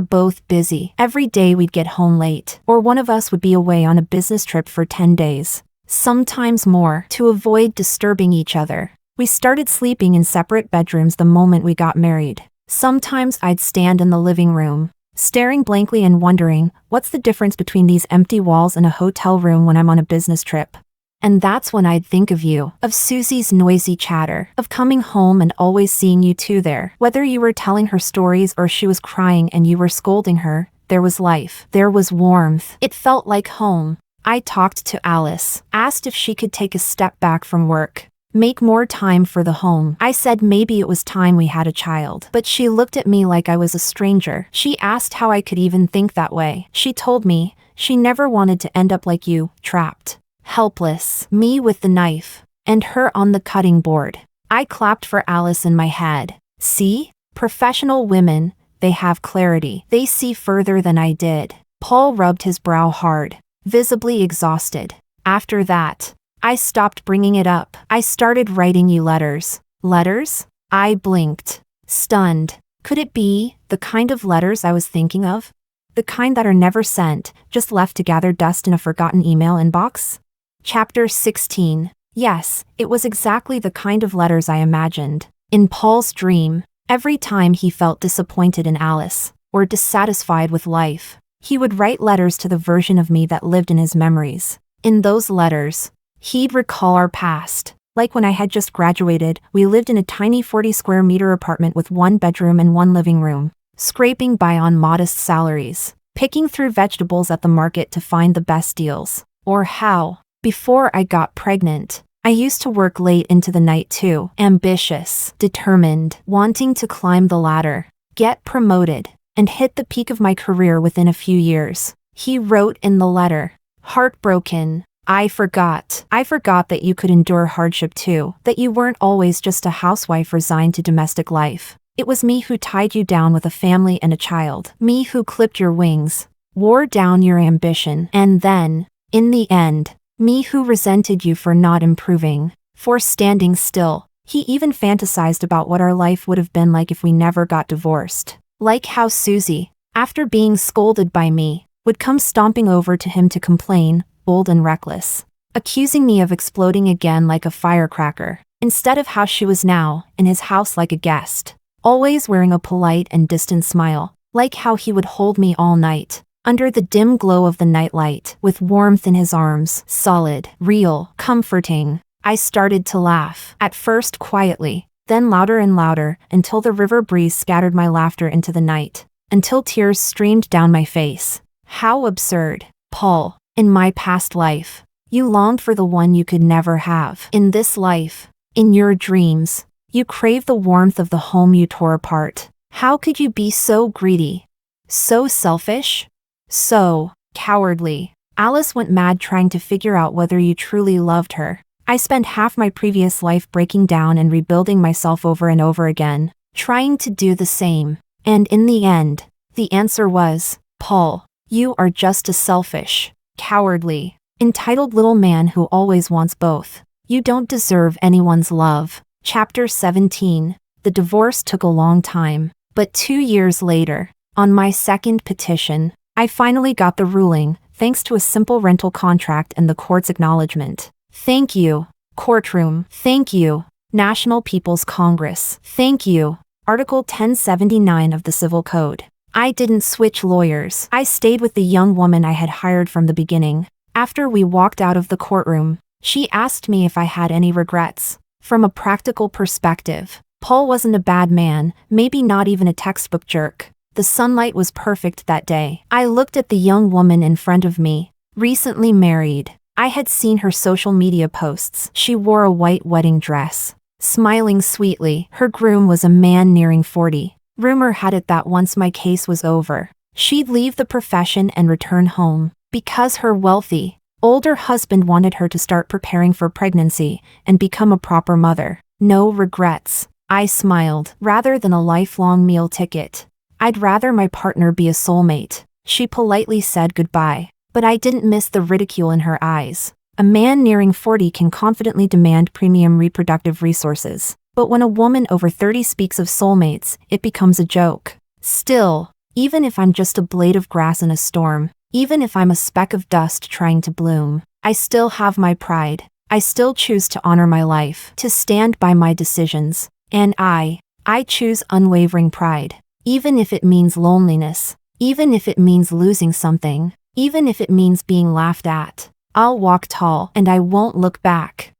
Speaker 1: both busy. Every day we'd get home late, or one of us would be away on a business trip for 10 days, sometimes more, to avoid disturbing each other. We started sleeping in separate bedrooms the moment we got married. Sometimes I'd stand in the living room, staring blankly and wondering, what's the difference between these empty walls and a hotel room when I'm on a business trip? And that's when I'd think of you, of Susie's noisy chatter, of coming home and always seeing you two there. Whether you were telling her stories or she was crying and you were scolding her, there was life. There was warmth. It felt like home. I talked to Alice, asked if she could take a step back from work, make more time for the home. I said maybe it was time we had a child. But she looked at me like I was a stranger. She asked how I could even think that way. She told me she never wanted to end up like you, trapped. Helpless, me with the knife, and her on the cutting board. I clapped for Alice in my head. See? Professional women, they have clarity. They see further than I did. Paul rubbed his brow hard, visibly exhausted. After that, I stopped bringing it up. I started writing you letters. Letters? I blinked, stunned. Could it be the kind of letters I was thinking of? The kind that are never sent, just left to gather dust in a forgotten email inbox? Chapter 16. Yes, it was exactly the kind of letters I imagined. In Paul's dream, every time he felt disappointed in Alice, or dissatisfied with life, he would write letters to the version of me that lived in his memories. In those letters, he'd recall our past. Like when I had just graduated, we lived in a tiny 40-square-meter apartment with 1 bedroom and 1 living room, scraping by on modest salaries, picking through vegetables at the market to find the best deals. Or how, before I got pregnant, I used to work late into the night too, ambitious, determined, wanting to climb the ladder, get promoted, and hit the peak of my career within a few years. He wrote in the letter, heartbroken. I forgot that you could endure hardship too, that you weren't always just a housewife resigned to domestic life. It was me who tied you down with a family and a child, me who clipped your wings, wore down your ambition, and then, in the end, me who resented you for not improving, for standing still. He even fantasized about what our life would have been like if we never got divorced. Like how Susie, after being scolded by me, would come stomping over to him to complain, bold and reckless, accusing me of exploding again like a firecracker, instead of how she was now, in his house like a guest, always wearing a polite and distant smile, like how he would hold me all night, under the dim glow of the nightlight, with warmth in his arms, solid, real, comforting. I started to laugh, at first quietly, then louder and louder, until the river breeze scattered my laughter into the night, until tears streamed down my face. How absurd. Paul, in my past life, you longed for the one you could never have. In this life, in your dreams, you crave the warmth of the home you tore apart. How could you be so greedy? So selfish? So cowardly. Alice went mad trying to figure out whether you truly loved her. I spent half my previous life breaking down and rebuilding myself over and over again, trying to do the same. And in the end, the answer was, Paul, you are just a selfish, cowardly, entitled little man who always wants both. You don't deserve anyone's love. Chapter 17. The divorce took a long time, but 2 years later, on my second petition, I finally got the ruling, thanks to a simple rental contract and the court's acknowledgement. Thank you, courtroom. Thank you, National People's Congress. Thank you, Article 1079 of the Civil Code. I didn't switch lawyers. I stayed with the young woman I had hired from the beginning. After we walked out of the courtroom, she asked me if I had any regrets. From a practical perspective, Paul wasn't a bad man, maybe not even a textbook jerk. The sunlight was perfect that day. I looked at the young woman in front of me, recently married. I had seen her social media posts. She wore a white wedding dress, smiling sweetly. Her groom was a man nearing 40. Rumor had it that once my case was over, she'd leave the profession and return home, because her wealthy, older husband wanted her to start preparing for pregnancy and become a proper mother. No regrets. I smiled. Rather than a lifelong meal ticket, I'd rather my partner be a soulmate. She politely said goodbye, but I didn't miss the ridicule in her eyes. A man nearing 40 can confidently demand premium reproductive resources, but when a woman over 30 speaks of soulmates, it becomes a joke. Still, even if I'm just a blade of grass in a storm, even if I'm a speck of dust trying to bloom, I still have my pride. I still choose to honor my life, to stand by my decisions, and I choose unwavering pride. Even if it means loneliness, Even if it means losing something, even if it means being laughed at, I'll walk tall and I won't look back.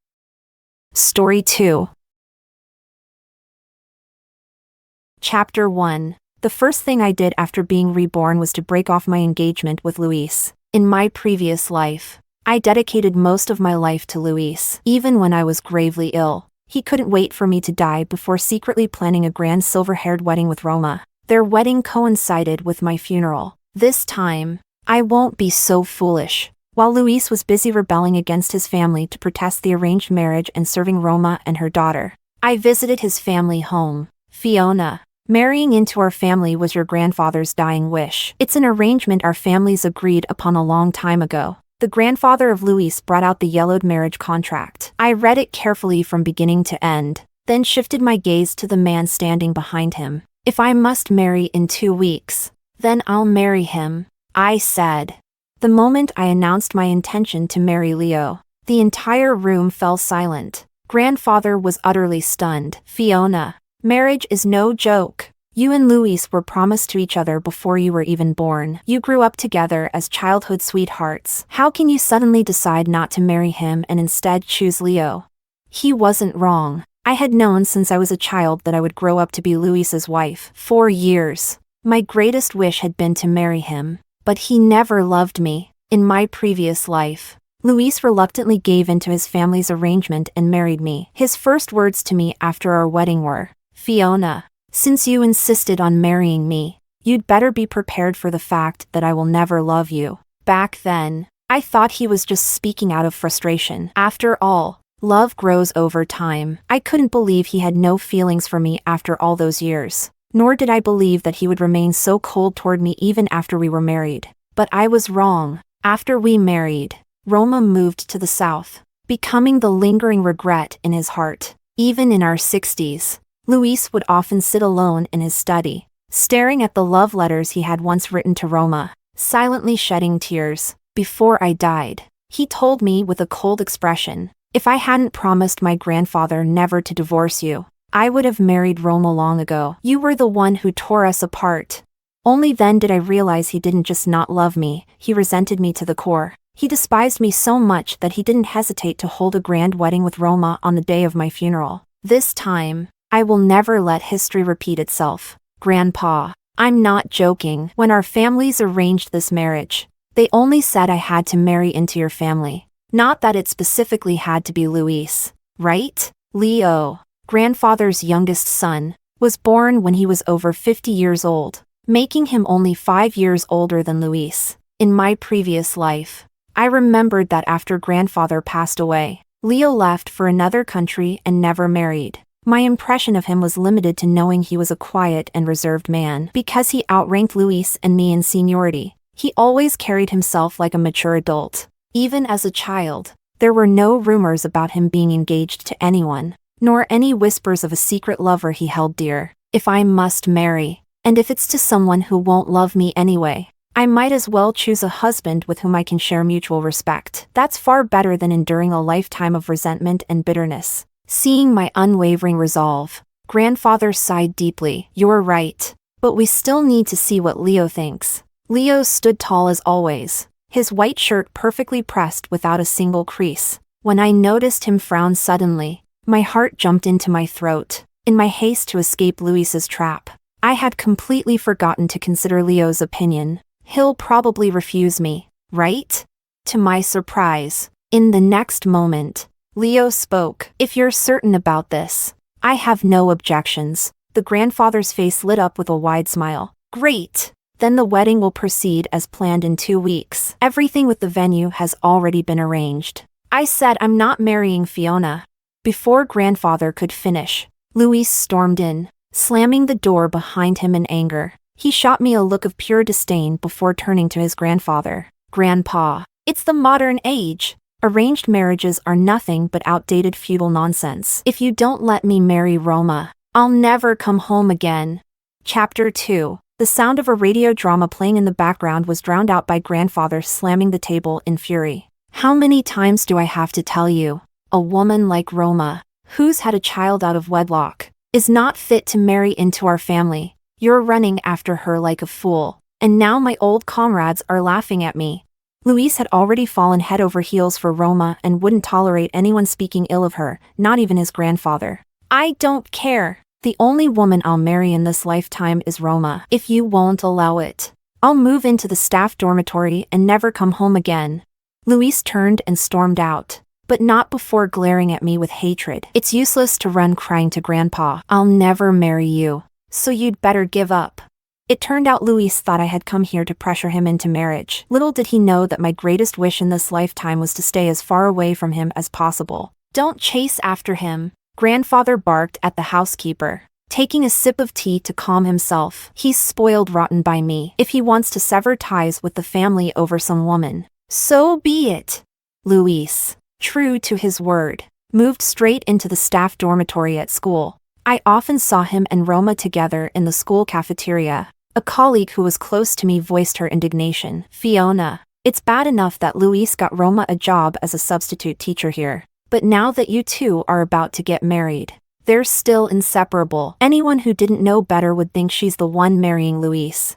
Speaker 1: Story 2. Chapter 1. The first thing I did after being reborn was to break off my engagement with Luis. In my previous life, I dedicated most of my life to Luis. Even when I was gravely ill, he couldn't wait for me to die before secretly planning a grand silver-haired wedding with Roma. Their wedding coincided with my funeral. This time, I won't be so foolish. While Luis was busy rebelling against his family to protest the arranged marriage and serving Roma and her daughter, I visited his family home. Fiona, marrying into our family was your grandfather's dying wish. It's an arrangement our families agreed upon a long time ago. The grandfather of Luis brought out the yellowed marriage contract. I read it carefully from beginning to end, then shifted my gaze to the man standing behind him. If I must marry in 2 weeks, then I'll marry him, I said. The moment I announced my intention to marry Leo, the entire room fell silent. Grandfather was utterly stunned. Fiona, marriage is no joke. You and Luis were promised to each other before you were even born. You grew up together as childhood sweethearts. How can you suddenly decide not to marry him and instead choose Leo? He wasn't wrong. I had known since I was a child that I would grow up to be Luis's wife. For years, my greatest wish had been to marry him, but he never loved me. In my previous life, Luis reluctantly gave in to his family's arrangement and married me. His first words to me after our wedding were, "Fiona, since you insisted on marrying me, you'd better be prepared for the fact that I will never love you." Back then, I thought he was just speaking out of frustration. After all, love grows over time. I couldn't believe he had no feelings for me after all those years, nor did I believe that he would remain so cold toward me even after we were married. But I was wrong. After we married, Roma moved to the south, becoming the lingering regret in his heart. Even in our 60s, Luis would often sit alone in his study, staring at the love letters he had once written to Roma, silently shedding tears. Before I died, he told me with a cold expression, "If I hadn't promised my grandfather never to divorce you, I would have married Roma long ago. You were the one who tore us apart." Only then did I realize he didn't just not love me, he resented me to the core. He despised me so much that he didn't hesitate to hold a grand wedding with Roma on the day of my funeral. This time, I will never let history repeat itself. Grandpa, I'm not joking. When our families arranged this marriage, they only said I had to marry into your family. Not that it specifically had to be Luis, right? Leo, grandfather's youngest son, was born when he was over 50 years old, making him only 5 years older than Luis. In my previous life, I remembered that after grandfather passed away, Leo left for another country and never married. My impression of him was limited to knowing he was a quiet and reserved man. Because he outranked Luis and me in seniority, he always carried himself like a mature adult. Even as a child, there were no rumors about him being engaged to anyone, nor any whispers of a secret lover he held dear. If I must marry, and if it's to someone who won't love me anyway, I might as well choose a husband with whom I can share mutual respect. That's far better than enduring a lifetime of resentment and bitterness. Seeing my unwavering resolve, grandfather sighed deeply. "You're right, but we still need to see what Leo thinks." Leo stood tall as always, his white shirt perfectly pressed without a single crease. When I noticed him frown suddenly, my heart jumped into my throat. In my haste to escape Luis's trap, I had completely forgotten to consider Leo's opinion. He'll probably refuse me, right? To my surprise, in the next moment, Leo spoke. "If you're certain about this, I have no objections." The grandfather's face lit up with a wide smile. "Great! Then the wedding will proceed as planned in 2 weeks. Everything with the venue has already been arranged." I said I'm not marrying Fiona. Before grandfather could finish, Luis stormed in, slamming the door behind him in anger. He shot me a look of pure disdain before turning to his grandfather. "Grandpa, it's the modern age. Arranged marriages are nothing but outdated feudal nonsense. If you don't let me marry Roma, I'll never come home again." Chapter 2. The sound of a radio drama playing in the background was drowned out by grandfather slamming the table in fury. "How many times do I have to tell you? A woman like Roma, who's had a child out of wedlock, is not fit to marry into our family. You're running after her like a fool, and now my old comrades are laughing at me. Luis had already fallen head over heels for Roma and wouldn't tolerate anyone speaking ill of her, not even his grandfather. I don't care. The only woman I'll marry in this lifetime is Roma, if you won't allow it. I'll move into the staff dormitory and never come home again. Luis turned and stormed out, but not before glaring at me with hatred. It's useless to run crying to Grandpa. I'll never marry you, so you'd better give up. It turned out Luis thought I had come here to pressure him into marriage. Little did he know that my greatest wish in this lifetime was to stay as far away from him as possible. Don't chase after him, Grandfather barked at the housekeeper, taking a sip of tea to calm himself. He's spoiled rotten by me. If he wants to sever ties with the family over some woman, so be it. Luis, true to his word, moved straight into the staff dormitory at school. I often saw him and Roma together in the school cafeteria. A colleague who was close to me voiced her indignation. Fiona, it's bad enough that Luis got Roma a job as a substitute teacher here, but now that you two are about to get married, they're still inseparable. Anyone who didn't know better would think she's the one marrying Luis.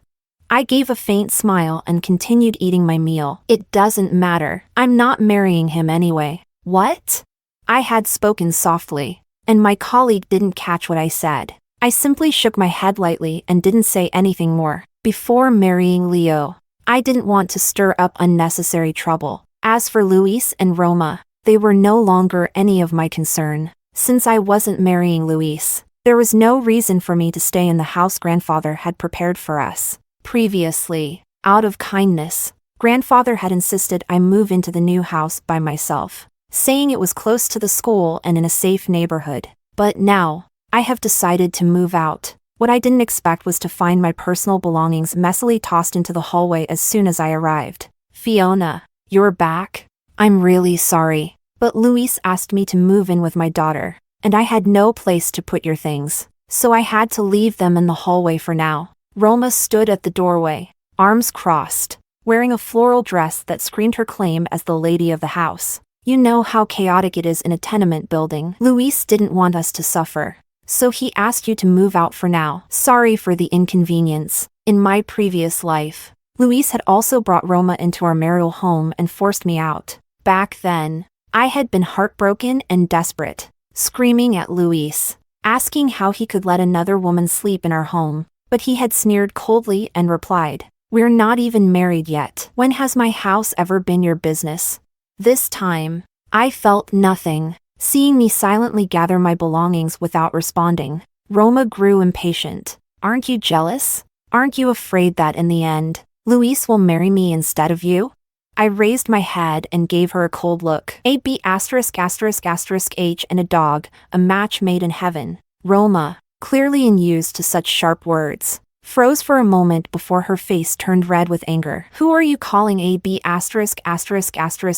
Speaker 1: I gave a faint smile and continued eating my meal. It doesn't matter. I'm not marrying him anyway. What? I had spoken softly, and my colleague didn't catch what I said. I simply shook my head lightly and didn't say anything more. Before marrying Leo, I didn't want to stir up unnecessary trouble. As for Luis and Roma, they were no longer any of my concern. Since I wasn't marrying Luis, there was no reason for me to stay in the house Grandfather had prepared for us. Previously, out of kindness, Grandfather had insisted I move into the new house by myself, saying it was close to the school and in a safe neighborhood. But now, I have decided to move out. What I didn't expect was to find my personal belongings messily tossed into the hallway as soon as I arrived. Fiona, you're back? I'm really sorry, but Luis asked me to move in with my daughter, and I had no place to put your things, so I had to leave them in the hallway for now. Roma stood at the doorway, arms crossed, wearing a floral dress that screamed her claim as the lady of the house. You know how chaotic it is in a tenement building. Luis didn't want us to suffer, so he asked you to move out for now. Sorry for the inconvenience. In my previous life, Luis had also brought Roma into our marital home and forced me out. Back then, I had been heartbroken and desperate, screaming at Luis, asking how he could let another woman sleep in our home. But he had sneered coldly and replied, "We're not even married yet. When has my house ever been your business?" This time, I felt nothing. Seeing me silently gather my belongings without responding, Roma grew impatient. Aren't you jealous? Aren't you afraid that in the end, Luis will marry me instead of you? I raised my head and gave her a cold look. AB****** H and a dog, a match made in heaven. Roma, clearly unused to such sharp words, froze for a moment before her face turned red with anger. Who are you calling AB******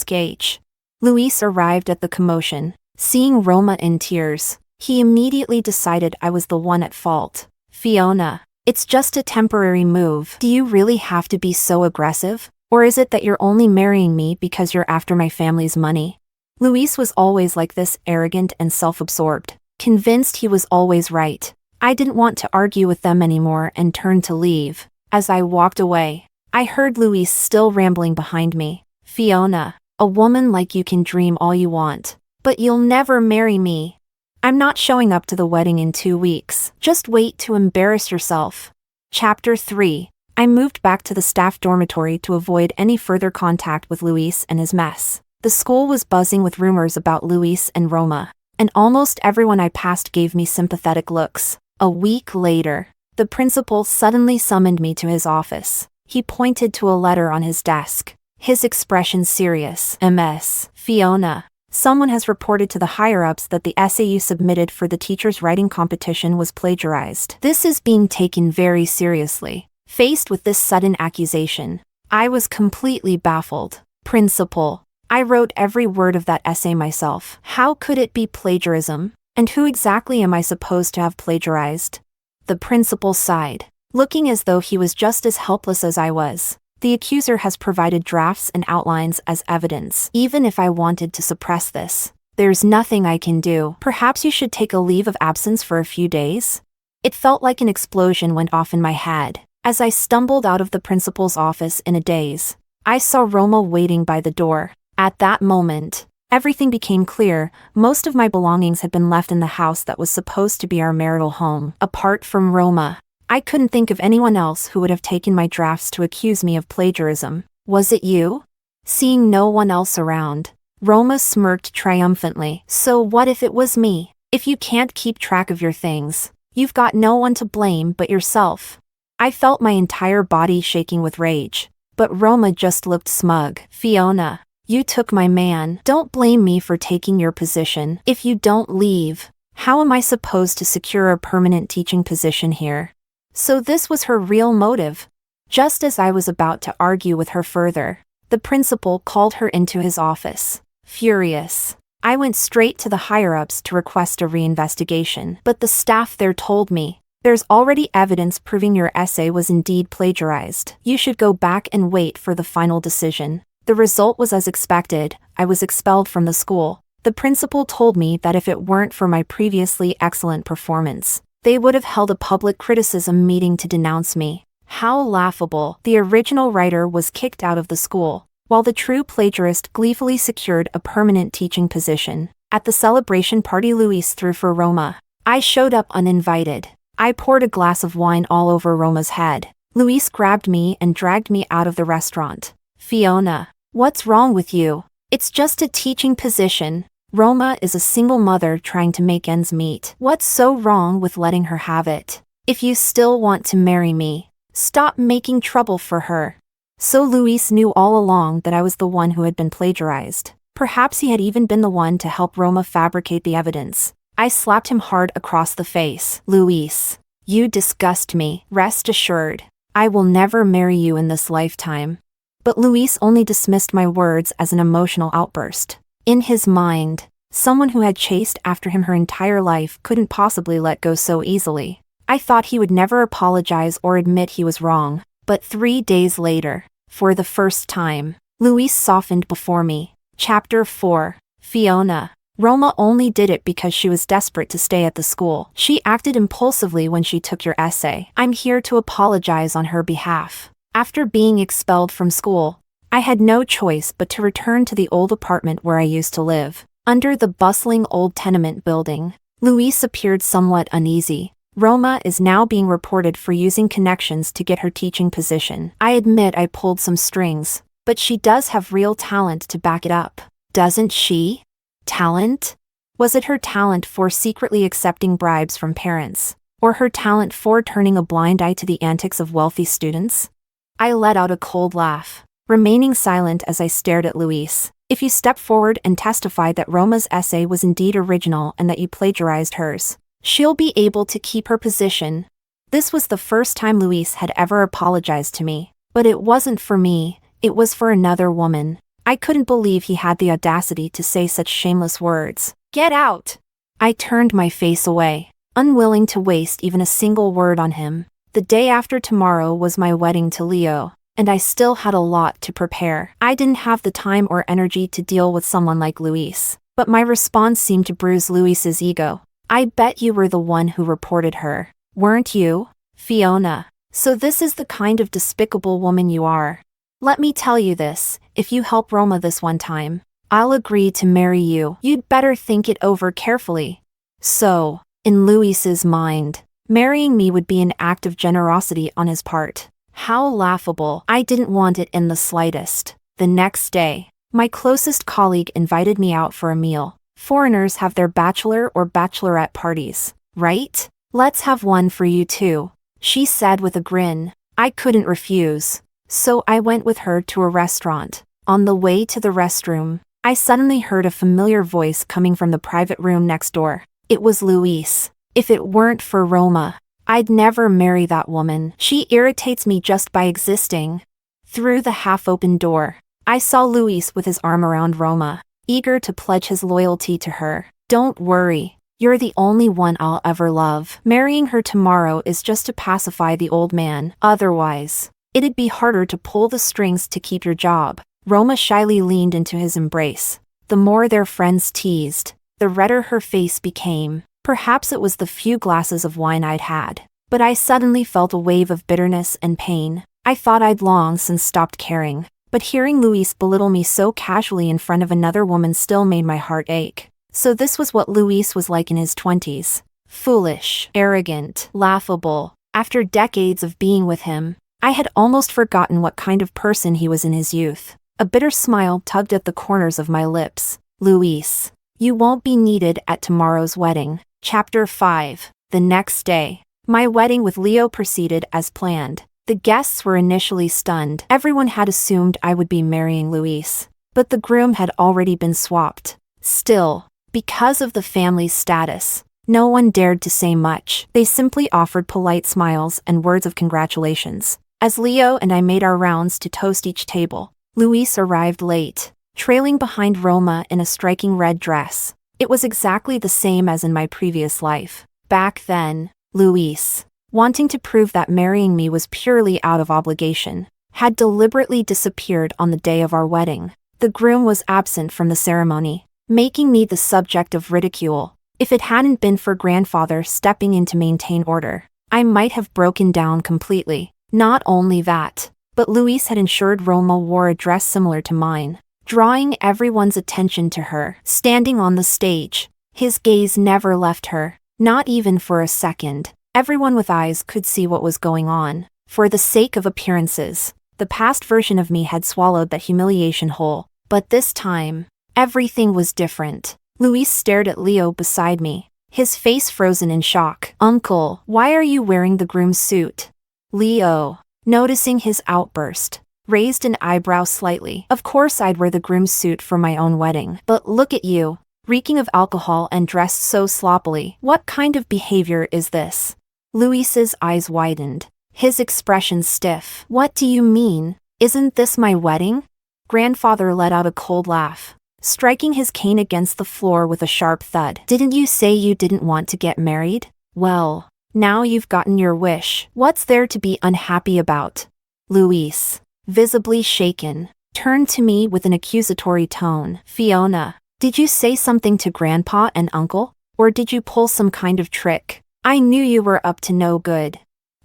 Speaker 1: H? Luis arrived at the commotion. Seeing Roma in tears, he immediately decided I was the one at fault. Fiona, it's just a temporary move. Do you really have to be so aggressive? Or is it that you're only marrying me because you're after my family's money? Luis was always like this, arrogant and self-absorbed, convinced he was always right. I didn't want to argue with them anymore and turned to leave. As I walked away, I heard Luis still rambling behind me. Fiona, a woman like you can dream all you want, but you'll never marry me. I'm not showing up to the wedding in 2 weeks. Just wait to embarrass yourself. Chapter 3. I moved back to the staff dormitory to avoid any further contact with Luis and his mess. The school was buzzing with rumors about Luis and Roma, and almost everyone I passed gave me sympathetic looks. A week later, the principal suddenly summoned me to his office. He pointed to a letter on his desk, his expression serious. MS. Fiona, someone has reported to the higher-ups that the essay you submitted for the teacher's writing competition was plagiarized. This is being taken very seriously. Faced with this sudden accusation, I was completely baffled. Principal, I wrote every word of that essay myself. How could it be plagiarism? And who exactly am I supposed to have plagiarized? The principal sighed, looking as though he was just as helpless as I was. The accuser has provided drafts and outlines as evidence. Even if I wanted to suppress this, there's nothing I can do. Perhaps you should take a leave of absence for a few days? It felt like an explosion went off in my head. As I stumbled out of the principal's office in a daze, I saw Roma waiting by the door. At that moment, everything became clear. Most of my belongings had been left in the house that was supposed to be our marital home. Apart from Roma, I couldn't think of anyone else who would have taken my drafts to accuse me of plagiarism. Was it you? Seeing no one else around, Roma smirked triumphantly. So what if it was me? If you can't keep track of your things, you've got no one to blame but yourself. I felt my entire body shaking with rage, but Roma just looked smug. Fiona, you took my man. Don't blame me for taking your position. If you don't leave, how am I supposed to secure a permanent teaching position here? So this was her real motive. Just as I was about to argue with her further, the principal called her into his office. Furious, I went straight to the higher-ups to request a reinvestigation, but the staff there told me, there's already evidence proving your essay was indeed plagiarized. You should go back and wait for the final decision. The result was as expected. I was expelled from the school. The principal told me that if it weren't for my previously excellent performance, they would have held a public criticism meeting to denounce me. How laughable. The original writer was kicked out of the school, while the true plagiarist gleefully secured a permanent teaching position. At the celebration party Luis threw for Roma, I showed up uninvited. I poured a glass of wine all over Roma's head. Luis grabbed me and dragged me out of the restaurant. Fiona, what's wrong with you? It's just a teaching position. Roma is a single mother trying to make ends meet. What's so wrong with letting her have it? If you still want to marry me, stop making trouble for her. So Luis knew all along that I was the one who had been plagiarized. Perhaps he had even been the one to help Roma fabricate the evidence. I slapped him hard across the face. Luis, you disgust me. Rest assured, I will never marry you in this lifetime. But Luis only dismissed my words as an emotional outburst. In his mind, someone who had chased after him her entire life couldn't possibly let go so easily. I thought he would never apologize or admit he was wrong. But 3 days later, for the first time, Luis softened before me. Chapter 4. Fiona. Roma only did it because she was desperate to stay at the school. She acted impulsively when she took your essay. I'm here to apologize on her behalf. After being expelled from school, I had no choice but to return to the old apartment where I used to live. Under the bustling old tenement building, Luis appeared somewhat uneasy. Roma is now being reported for using connections to get her teaching position. I admit I pulled some strings, but she does have real talent to back it up. Doesn't she? Talent? Was it her talent for secretly accepting bribes from parents, or her talent for turning a blind eye to the antics of wealthy students? I let out a cold laugh, remaining silent as I stared at Luis. If you step forward and testify that Roma's essay was indeed original and that you plagiarized hers, she'll be able to keep her position. This was the first time Luis had ever apologized to me, but it wasn't for me, it was for another woman. I couldn't believe he had the audacity to say such shameless words. Get out! I turned my face away, unwilling to waste even a single word on him. The day after tomorrow was my wedding to Leo, and I still had a lot to prepare. I didn't have the time or energy to deal with someone like Luis, but my response seemed to bruise Luis's ego. I bet you were the one who reported her, weren't you, Fiona? So this is the kind of despicable woman you are. Let me tell you this, if you help Roma this one time, I'll agree to marry you. You'd better think it over carefully. So, in Luis's mind, marrying me would be an act of generosity on his part. How laughable. I didn't want it in the slightest. The next day, my closest colleague invited me out for a meal. Foreigners have their bachelor or bachelorette parties, right? Let's have one for you too, she said with a grin. I couldn't refuse. So I went with her to a restaurant. On the way to the restroom, I suddenly heard a familiar voice coming from the private room next door. It was Luis. If it weren't for Roma, I'd never marry that woman. She irritates me just by existing. Through the half-open door, I saw Luis with his arm around Roma, eager to pledge his loyalty to her. Don't worry, you're the only one I'll ever love. Marrying her tomorrow is just to pacify the old man. Otherwise, it'd be harder to pull the strings to keep your job. Roma shyly leaned into his embrace. The more their friends teased, the redder her face became. Perhaps it was the few glasses of wine I'd had. But I suddenly felt a wave of bitterness and pain. I thought I'd long since stopped caring. But hearing Luis belittle me so casually in front of another woman still made my heart ache. So this was what Luis was like in his 20s. Foolish, arrogant, laughable. After decades of being with him, I had almost forgotten what kind of person he was in his youth. A bitter smile tugged at the corners of my lips. Luis, you won't be needed at tomorrow's wedding. Chapter 5. The next day. My wedding with Leo proceeded as planned. The guests were initially stunned. Everyone had assumed I would be marrying Luis. But the groom had already been swapped. Still, because of the family's status, no one dared to say much. They simply offered polite smiles and words of congratulations. As Leo and I made our rounds to toast each table, Luis arrived late, trailing behind Roma in a striking red dress. It was exactly the same as in my previous life. Back then, Luis, wanting to prove that marrying me was purely out of obligation, had deliberately disappeared on the day of our wedding. The groom was absent from the ceremony, making me the subject of ridicule. If it hadn't been for grandfather stepping in to maintain order, I might have broken down completely. Not only that, but Luis had ensured Roma wore a dress similar to mine, drawing everyone's attention to her. Standing on the stage, his gaze never left her, not even for a second. Everyone with eyes could see what was going on. For the sake of appearances, the past version of me had swallowed that humiliation whole. But this time, everything was different. Luis stared at Leo beside me, his face frozen in shock. "Uncle, why are you wearing the groom's suit?" Leo, noticing his outburst, raised an eyebrow slightly. "Of course I'd wear the groom's suit for my own wedding. But look at you, reeking of alcohol and dressed so sloppily. What kind of behavior is this?" Luis's eyes widened, his expression stiff. "What do you mean? Isn't this my wedding?" Grandfather let out a cold laugh, striking his cane against the floor with a sharp thud. "Didn't you say you didn't want to get married? Well, now you've gotten your wish. What's there to be unhappy about?" Luis, visibly shaken, turned to me with an accusatory tone. "Fiona, did you say something to Grandpa and Uncle? Or did you pull some kind of trick? I knew you were up to no good."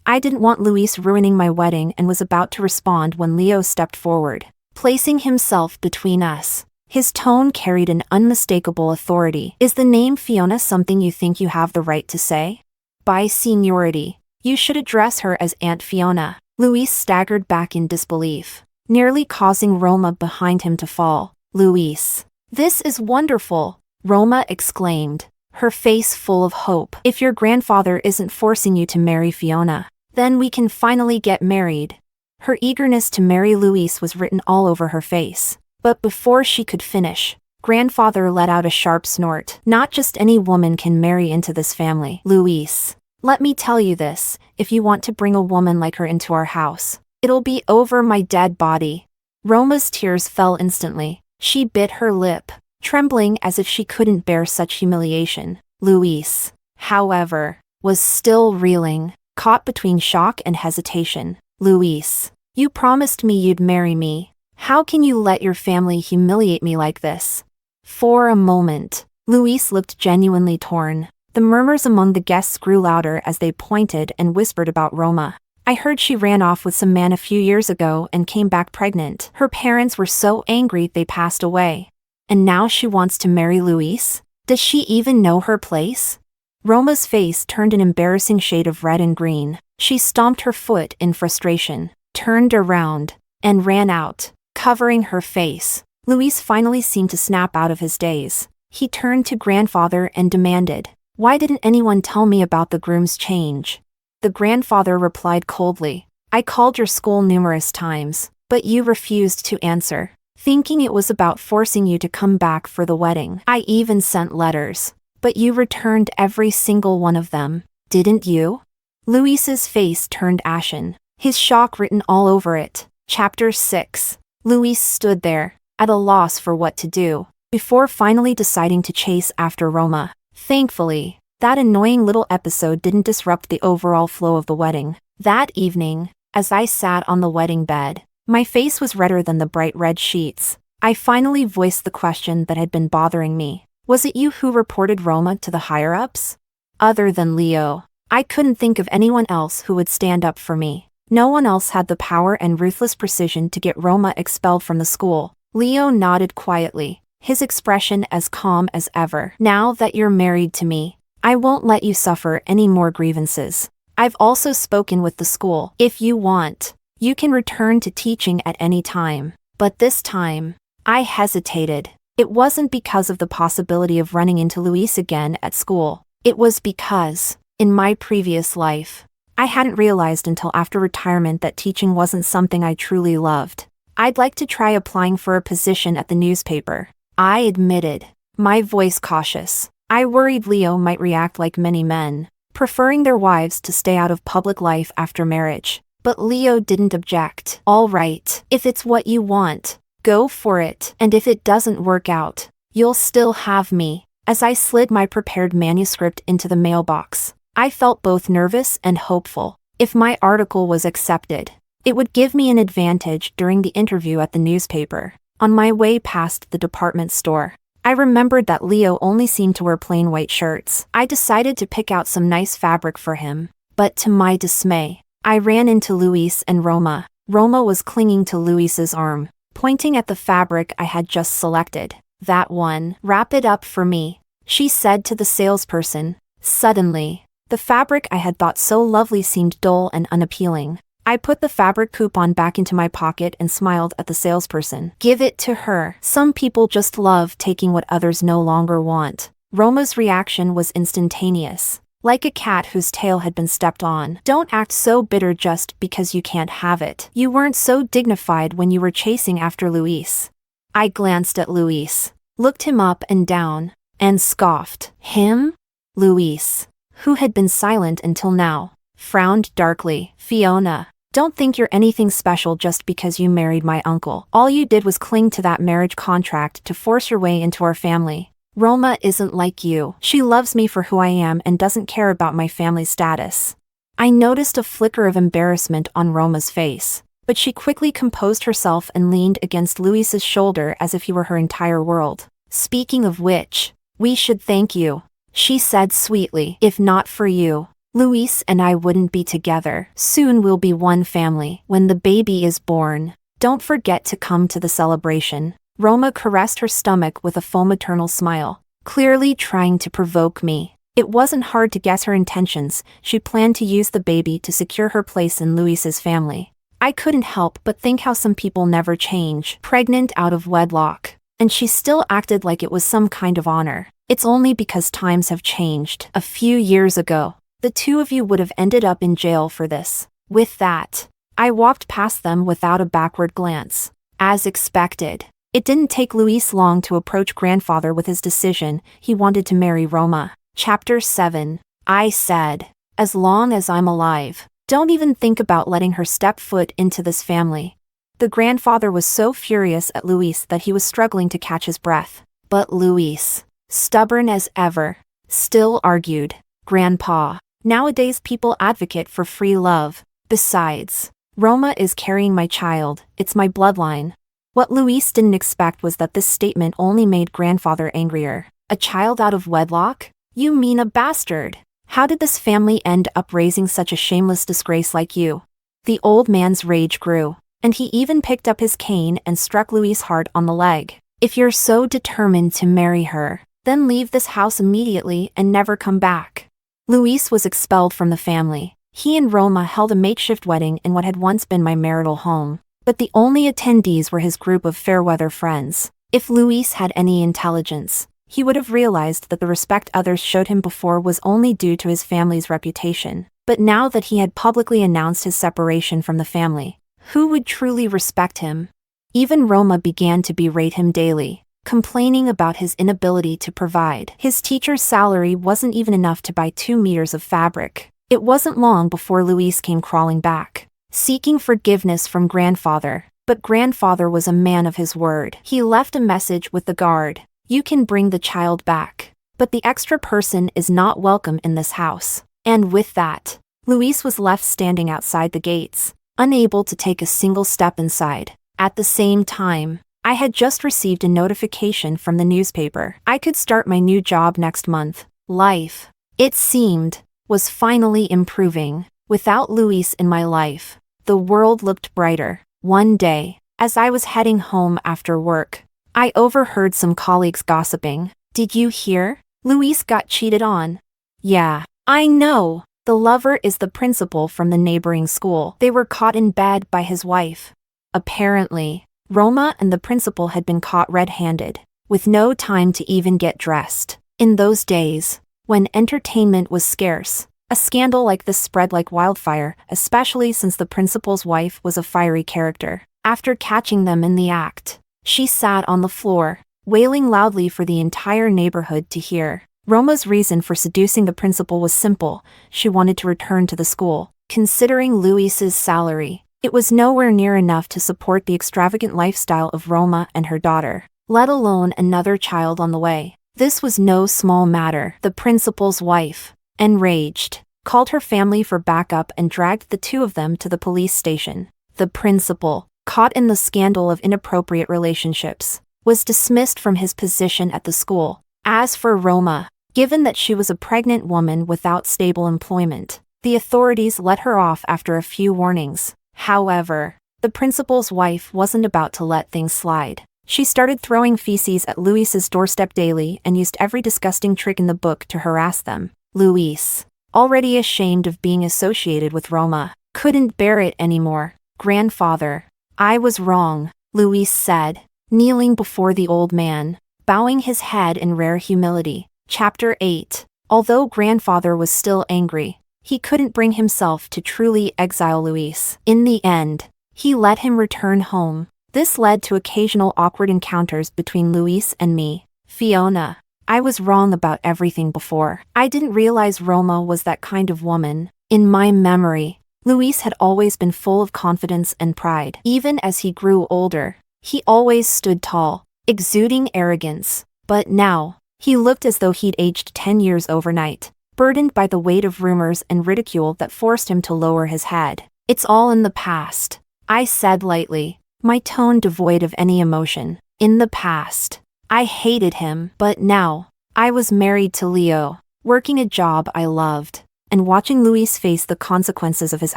Speaker 1: I didn't want Luis ruining my wedding and was about to respond when Leo stepped forward, placing himself between us. His tone carried an unmistakable authority. "Is the name Fiona something you think you have the right to say? By seniority, you should address her as Aunt Fiona." Luis staggered back in disbelief, nearly causing Roma behind him to fall. "Luis, this is wonderful," Roma exclaimed, her face full of hope. "If your grandfather isn't forcing you to marry Fiona, then we can finally get married." Her eagerness to marry Luis was written all over her face. But before she could finish, grandfather let out a sharp snort. "Not just any woman can marry into this family. Luis, let me tell you this, if you want to bring a woman like her into our house, it'll be over my dead body." Roma's tears fell instantly. She bit her lip, trembling as if she couldn't bear such humiliation. Luis, however, was still reeling, caught between shock and hesitation. "Luis, you promised me you'd marry me. How can you let your family humiliate me like this?" For a moment, Luis looked genuinely torn. The murmurs among the guests grew louder as they pointed and whispered about Roma. "I heard she ran off with some man a few years ago and came back pregnant. Her parents were so angry they passed away. And now she wants to marry Luis? Does she even know her place?" Roma's face turned an embarrassing shade of red and green. She stomped her foot in frustration, turned around, and ran out, covering her face. Luis finally seemed to snap out of his daze. He turned to grandfather and demanded, "Why didn't anyone tell me about the groom's change?" The grandfather replied coldly, "I called your school numerous times, but you refused to answer, thinking it was about forcing you to come back for the wedding. I even sent letters, but you returned every single one of them, didn't you?" Luis's face turned ashen, his shock written all over it. Chapter 6. Luis stood there, at a loss for what to do, before finally deciding to chase after Roma. Thankfully, that annoying little episode didn't disrupt the overall flow of the wedding. That evening, as I sat on the wedding bed, my face was redder than the bright red sheets. I finally voiced the question that had been bothering me. "Was it you who reported Roma to the higher-ups?" Other than Leo, I couldn't think of anyone else who would stand up for me. No one else had the power and ruthless precision to get Roma expelled from the school. Leo nodded quietly, his expression as calm as ever. Now that you're married to me, I won't let you suffer any more grievances. I've also spoken with the school. If you want, you can return to teaching at any time. But this time, I hesitated. It wasn't because of the possibility of running into Luis again at school. It was because, in my previous life, I hadn't realized until after retirement that teaching wasn't something I truly loved. I'd like to try applying for a position at the newspaper, I admitted, my voice cautious. I worried Leo might react like many men, preferring their wives to stay out of public life after marriage. But Leo didn't object. All right, if it's what you want, go for it. And if it doesn't work out, you'll still have me. As I slid my prepared manuscript into the mailbox, I felt both nervous and hopeful. If my article was accepted, it would give me an advantage during the interview at the newspaper. On my way past the department store, I remembered that Leo only seemed to wear plain white shirts. I decided to pick out some nice fabric for him, but to my dismay, I ran into Luis and Roma. Roma was clinging to Luis's arm, pointing at the fabric I had just selected. That one, wrap it up for me, she said to the salesperson. Suddenly, the fabric I had thought so lovely seemed dull and unappealing. I put the fabric coupon back into my pocket and smiled at the salesperson. Give it to her. Some people just love taking what others no longer want. Roma's reaction was instantaneous, like a cat whose tail had been stepped on. Don't act so bitter just because you can't have it. You weren't so dignified when you were chasing after Luis. I glanced at Luis, looked him up and down, and scoffed. Him? Luis, who had been silent until now, frowned darkly. Fiona, don't think you're anything special just because you married my uncle. All you did was cling to that marriage contract to force your way into our family. Roma isn't like you. She loves me for who I am and doesn't care about my family's status. I noticed a flicker of embarrassment on Roma's face, but she quickly composed herself and leaned against Luis's shoulder as if he were her entire world. Speaking of which, we should thank you, she said sweetly. If not for you, Luis and I wouldn't be together. Soon we'll be one family. When the baby is born, don't forget to come to the celebration. Roma caressed her stomach with a faux maternal smile, clearly trying to provoke me. It wasn't hard to guess her intentions. She planned to use the baby to secure her place in Luis's family. I couldn't help but think how some people never change, pregnant out of wedlock, and she still acted like it was some kind of honor. It's only because times have changed. A few years ago, the two of you would have ended up in jail for this. With that, I walked past them without a backward glance. As expected, it didn't take Luis long to approach grandfather with his decision. He wanted to marry Roma. Chapter 7. I said, as long as I'm alive, don't even think about letting her step foot into this family. The grandfather was so furious at Luis that he was struggling to catch his breath. But Luis, stubborn as ever, still argued. Grandpa, nowadays people advocate for free love. Besides, Roma is carrying my child. It's my bloodline. What Luis didn't expect was that this statement only made grandfather angrier. A child out of wedlock? You mean a bastard? How did this family end up raising such a shameless disgrace like you? The old man's rage grew, and he even picked up his cane and struck Luis hard on the leg. If you're so determined to marry her, then leave this house immediately and never come back. Luis was expelled from the family. He and Roma held a makeshift wedding in what had once been my marital home, but the only attendees were his group of fair-weather friends. If Luis had any intelligence, he would have realized that the respect others showed him before was only due to his family's reputation. But now that he had publicly announced his separation from the family, who would truly respect him? Even Roma began to berate him daily, complaining about his inability to provide. His teacher's salary wasn't even enough to buy 2 meters of fabric. It wasn't long before Luis came crawling back, seeking forgiveness from grandfather. But grandfather was a man of his word. He left a message with the guard. You can bring the child back, but the extra person is not welcome in this house. And with that, Luis was left standing outside the gates, unable to take a single step inside. At the same time, I had just received a notification from the newspaper. I could start my new job next month. Life, it seemed, was finally improving. Without Luis in my life, the world looked brighter. One day, as I was heading home after work, I overheard some colleagues gossiping. Did you hear? Luis got cheated on. Yeah, I know. The lover is the principal from the neighboring school. They were caught in bed by his wife. Apparently, Roma and the principal had been caught red-handed, with no time to even get dressed. In those days, when entertainment was scarce, a scandal like this spread like wildfire, especially since the principal's wife was a fiery character. After catching them in the act, she sat on the floor, wailing loudly for the entire neighborhood to hear. Roma's reason for seducing the principal was simple: she wanted to return to the school. Considering Luis's salary, it was nowhere near enough to support the extravagant lifestyle of Roma and her daughter, let alone another child on the way. This was no small matter. The principal's wife, enraged, called her family for backup and dragged the two of them to the police station. The principal, caught in the scandal of inappropriate relationships, was dismissed from his position at the school. As for Roma, given that she was a pregnant woman without stable employment, the authorities let her off after a few warnings. However, the principal's wife wasn't about to let things slide. She started throwing feces at Luis's doorstep daily and used every disgusting trick in the book to harass them. Luis, already ashamed of being associated with Roma, couldn't bear it anymore. "Grandfather, I was wrong," Luis said, kneeling before the old man, bowing his head in rare humility. Chapter 8. Although grandfather was still angry, he couldn't bring himself to truly exile Luis. In the end, he let him return home. This led to occasional awkward encounters between Luis and me. "Fiona, I was wrong about everything before. I didn't realize Roma was that kind of woman." In my memory, Luis had always been full of confidence and pride. Even as he grew older, he always stood tall, exuding arrogance. But now, he looked as though he'd aged 10 years overnight, burdened by the weight of rumors and ridicule that forced him to lower his head. "It's all in the past," I said lightly, my tone devoid of any emotion. In the past, I hated him. But now, I was married to Leo, working a job I loved, and watching Luis face the consequences of his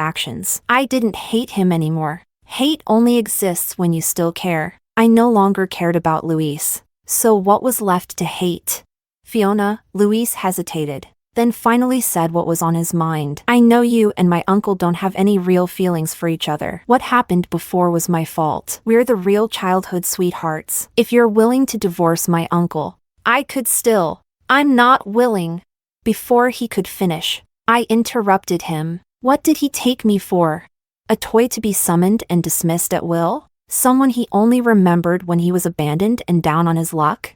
Speaker 1: actions. I didn't hate him anymore. Hate only exists when you still care. I no longer cared about Luis. So what was left to hate? "Fiona," Luis hesitated, then finally said what was on his mind. "I know you and my uncle don't have any real feelings for each other. What happened before was my fault. We're the real childhood sweethearts. If you're willing to divorce my uncle, I could still." "I'm not willing." Before he could finish, I interrupted him. What did he take me for? A toy to be summoned and dismissed at will? Someone he only remembered when he was abandoned and down on his luck?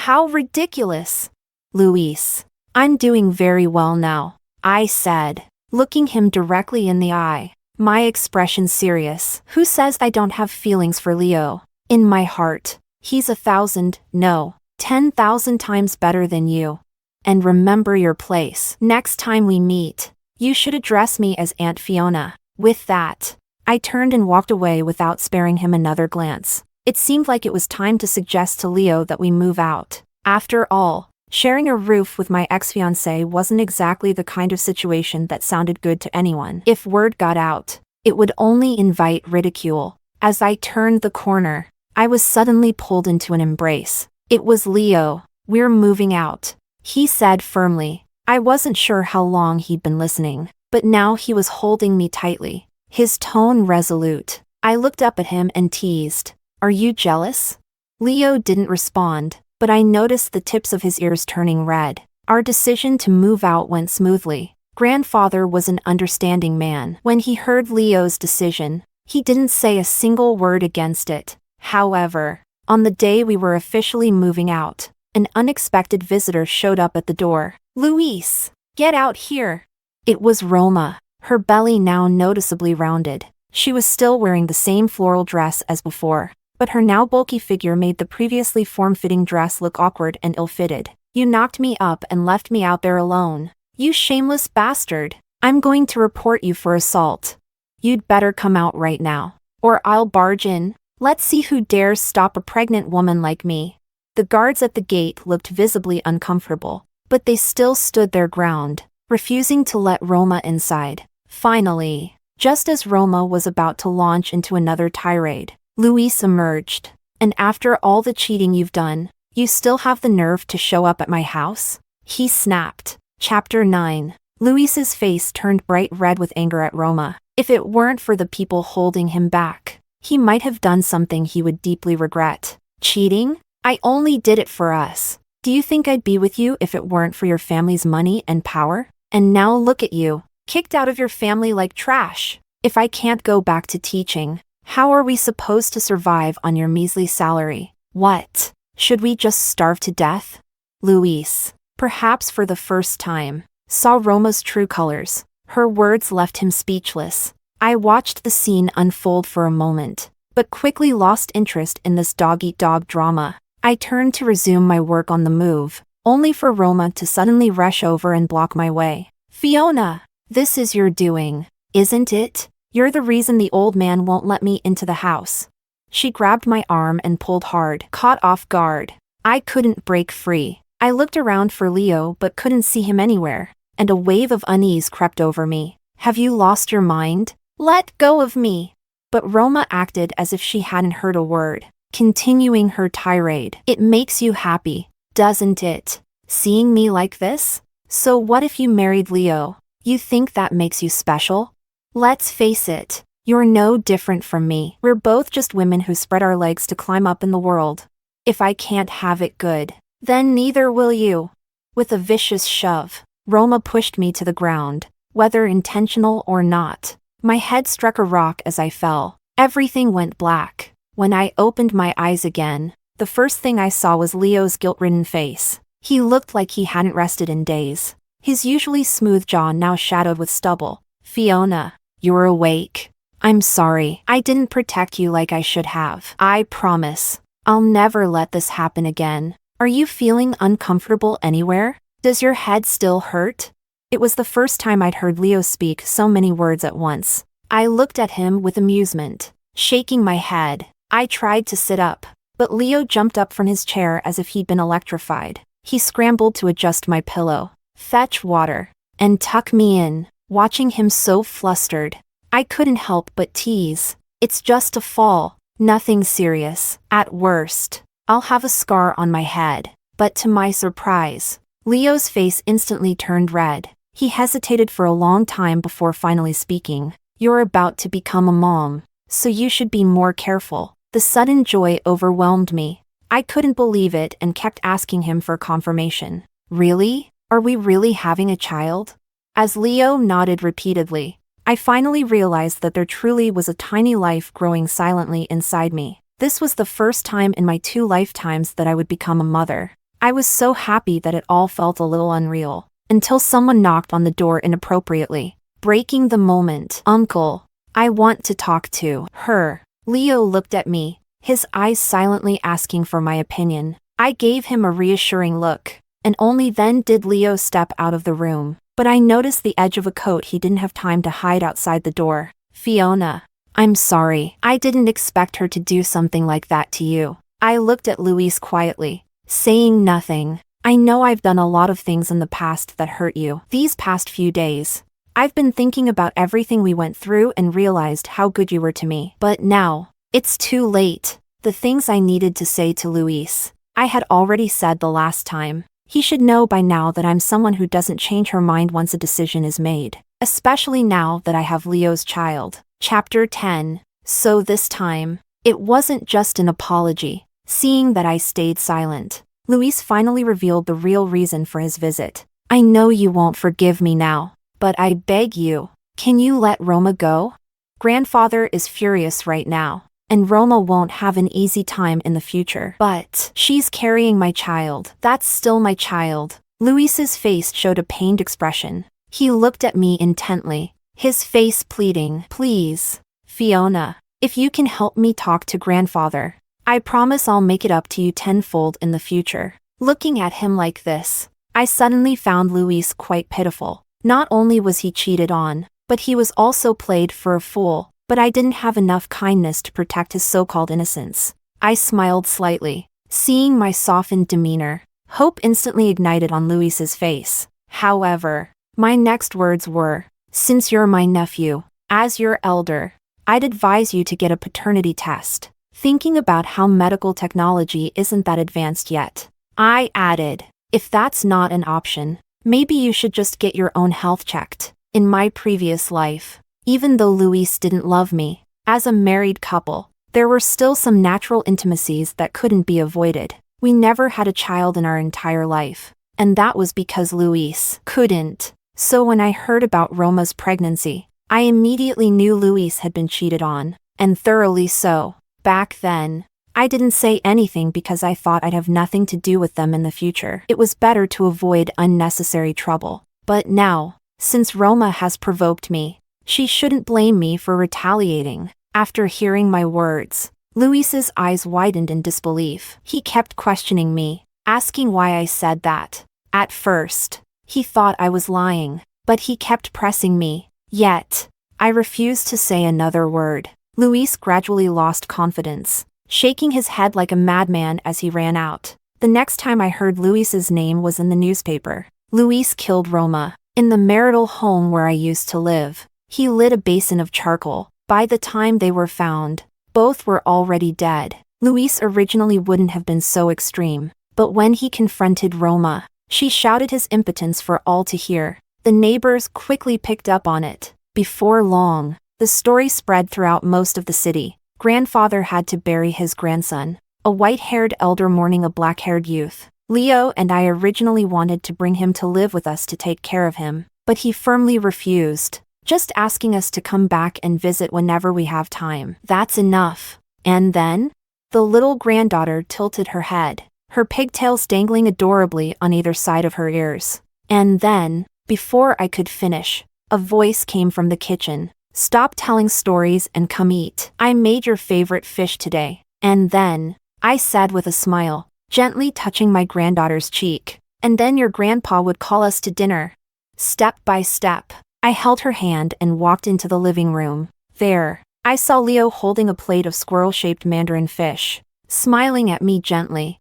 Speaker 1: How ridiculous. "Luis, I'm doing very well now," I said, looking him directly in the eye, my expression serious. "Who says I don't have feelings for Leo? In my heart, he's 1,000, no, 10,000 times better than you. And remember your place. Next time we meet, you should address me as Aunt Fiona." With that, I turned and walked away without sparing him another glance. It seemed like it was time to suggest to Leo that we move out. After all, sharing a roof with my ex-fiancé wasn't exactly the kind of situation that sounded good to anyone. If word got out, it would only invite ridicule. As I turned the corner, I was suddenly pulled into an embrace. It was Leo. "We're moving out," he said firmly. I wasn't sure how long he'd been listening, but now he was holding me tightly, his tone resolute. I looked up at him and teased, "Are you jealous?" Leo didn't respond, but I noticed the tips of his ears turning red. Our decision to move out went smoothly. Grandfather was an understanding man. When he heard Leo's decision, he didn't say a single word against it. However, on the day we were officially moving out, an unexpected visitor showed up at the door. "Luis, get out here." It was Roma, her belly now noticeably rounded. She was still wearing the same floral dress as before, but her now bulky figure made the previously form-fitting dress look awkward and ill-fitted. "You knocked me up and left me out there alone. You shameless bastard. I'm going to report you for assault. You'd better come out right now, or I'll barge in. Let's see who dares stop a pregnant woman like me." The guards at the gate looked visibly uncomfortable, but they still stood their ground. refusing to let Roma inside. Finally, just as Roma was about to launch into another tirade, Luis emerged. "And after all the cheating you've done, you still have the nerve to show up at my house?" he snapped. Chapter 9. Luis's face turned bright red with anger at Roma. If it weren't for the people holding him back, he might have done something he would deeply regret. "Cheating? I only did it for us. Do you think I'd be with you if it weren't for your family's money and power? And now look at you, kicked out of your family like trash. If I can't go back to teaching, how are we supposed to survive on your measly salary? What? Should we just starve to death?" Luis, perhaps for the first time, saw Roma's true colors. Her words left him speechless. I watched the scene unfold for a moment, but quickly lost interest in this dog-eat-dog drama. I turned to resume my work on the move, only for Roma to suddenly rush over and block my way. "Fiona, this is your doing, isn't it? You're the reason the old man won't let me into the house." She grabbed my arm and pulled hard, caught off guard. I couldn't break free. I looked around for Leo but couldn't see him anywhere, and a wave of unease crept over me. "Have you lost your mind? Let go of me." But Roma acted as if she hadn't heard a word, continuing her tirade. "It makes you happy, doesn't it, seeing me like this? So what if you married Leo? You think that makes you special? Let's face it, you're no different from me. We're both just women who spread our legs to climb up in the world. If I can't have it good, then neither will you." With a vicious shove, Roma pushed me to the ground, whether intentional or not. My head struck a rock as I fell. Everything went black. When I opened my eyes again, the first thing I saw was Leo's guilt-ridden face. He looked like he hadn't rested in days, his usually smooth jaw now shadowed with stubble. "Fiona, you're awake. I'm sorry, I didn't protect you like I should have. I promise, I'll never let this happen again. Are you feeling uncomfortable anywhere? Does your head still hurt?" It was the first time I'd heard Leo speak so many words at once. I looked at him with amusement, shaking my head. I tried to sit up, but Leo jumped up from his chair as if he'd been electrified. He scrambled to adjust my pillow, fetch water, and tuck me in. Watching him so flustered, I couldn't help but tease. "It's just a fall, nothing serious. At worst, I'll have a scar on my head." But to my surprise, Leo's face instantly turned red. He hesitated for a long time before finally speaking. "You're about to become a mom, so you should be more careful." The sudden joy overwhelmed me. I couldn't believe it and kept asking him for confirmation. "Really? Are we really having a child?" As Leo nodded repeatedly, I finally realized that there truly was a tiny life growing silently inside me. This was the first time in my 2 lifetimes that I would become a mother. I was so happy that it all felt a little unreal, until someone knocked on the door inappropriately, breaking the moment. "Uncle, I want to talk to her." Leo looked at me, his eyes silently asking for my opinion. I gave him a reassuring look, and only then did Leo step out of the room. But I noticed the edge of a coat he didn't have time to hide outside the door. "Fiona, I'm sorry. I didn't expect her to do something like that to you." I looked at Luis quietly, saying nothing. "I know I've done a lot of things in the past that hurt you. These past few days, I've been thinking about everything we went through and realized how good you were to me. But now, it's too late." The things I needed to say to Luis, I had already said the last time. He should know by now that I'm someone who doesn't change her mind once a decision is made, especially now that I have Leo's child. Chapter 10. So this time, it wasn't just an apology. Seeing that I stayed silent, Luis finally revealed the real reason for his visit. "I know you won't forgive me now, but I beg you, can you let Roma go? Grandfather is furious right now, and Roma won't have an easy time in the future. But she's carrying my child. That's still my child." Luis's face showed a pained expression. He looked at me intently, his face pleading. "Please, Fiona, if you can help me talk to grandfather, I promise I'll make it up to you tenfold in the future." Looking at him like this, I suddenly found Luis quite pitiful. Not only was he cheated on, but he was also played for a fool. But I didn't have enough kindness to protect his so-called innocence. I smiled slightly, seeing my softened demeanor. Hope instantly ignited on Luis's face. However, My next words were, "Since you're my nephew, as your elder, I'd advise you to get a paternity test. Thinking about how medical technology isn't that advanced yet." I added, "If that's not an option, maybe you should just get your own health checked." In my previous life, even though Luis didn't love me, as a married couple, there were still some natural intimacies that couldn't be avoided. We never had a child in our entire life, and that was because Luis couldn't. So when I heard about Roma's pregnancy, I immediately knew Luis had been cheated on, and thoroughly so. Back then, I didn't say anything because I thought I'd have nothing to do with them in the future. It was better to avoid unnecessary trouble. But now, since Roma has provoked me, she shouldn't blame me for retaliating. After hearing my words, Luis's eyes widened in disbelief. He kept questioning me, asking why I said that. At first, he thought I was lying, but he kept pressing me. Yet, I refused to say another word. Luis gradually lost confidence, shaking his head like a madman as he ran out. The next time I heard Luis's name was in the newspaper. Luis killed Roma. In the marital home where I used to live, he lit a basin of charcoal. By the time they were found, both were already dead. Luis originally wouldn't have been so extreme, but when he confronted Roma, she shouted his impotence for all to hear. The neighbors quickly picked up on it. Before long, the story spread throughout most of the city. Grandfather had to bury his grandson, a white-haired elder mourning a black-haired youth. Leo and I originally wanted to bring him to live with us to take care of him, but he firmly refused, just asking us to come back and visit whenever we have time. That's enough. And then? The little granddaughter tilted her head, her pigtails dangling adorably on either side of her ears. And then, before I could finish, a voice came from the kitchen. "Stop telling stories and come eat. I made your favorite fish today." And then, I said with a smile, gently touching my granddaughter's cheek, "And then your grandpa would call us to dinner." Step by step, I held her hand and walked into the living room. There, I saw Leo holding a plate of squirrel-shaped mandarin fish, smiling at me gently.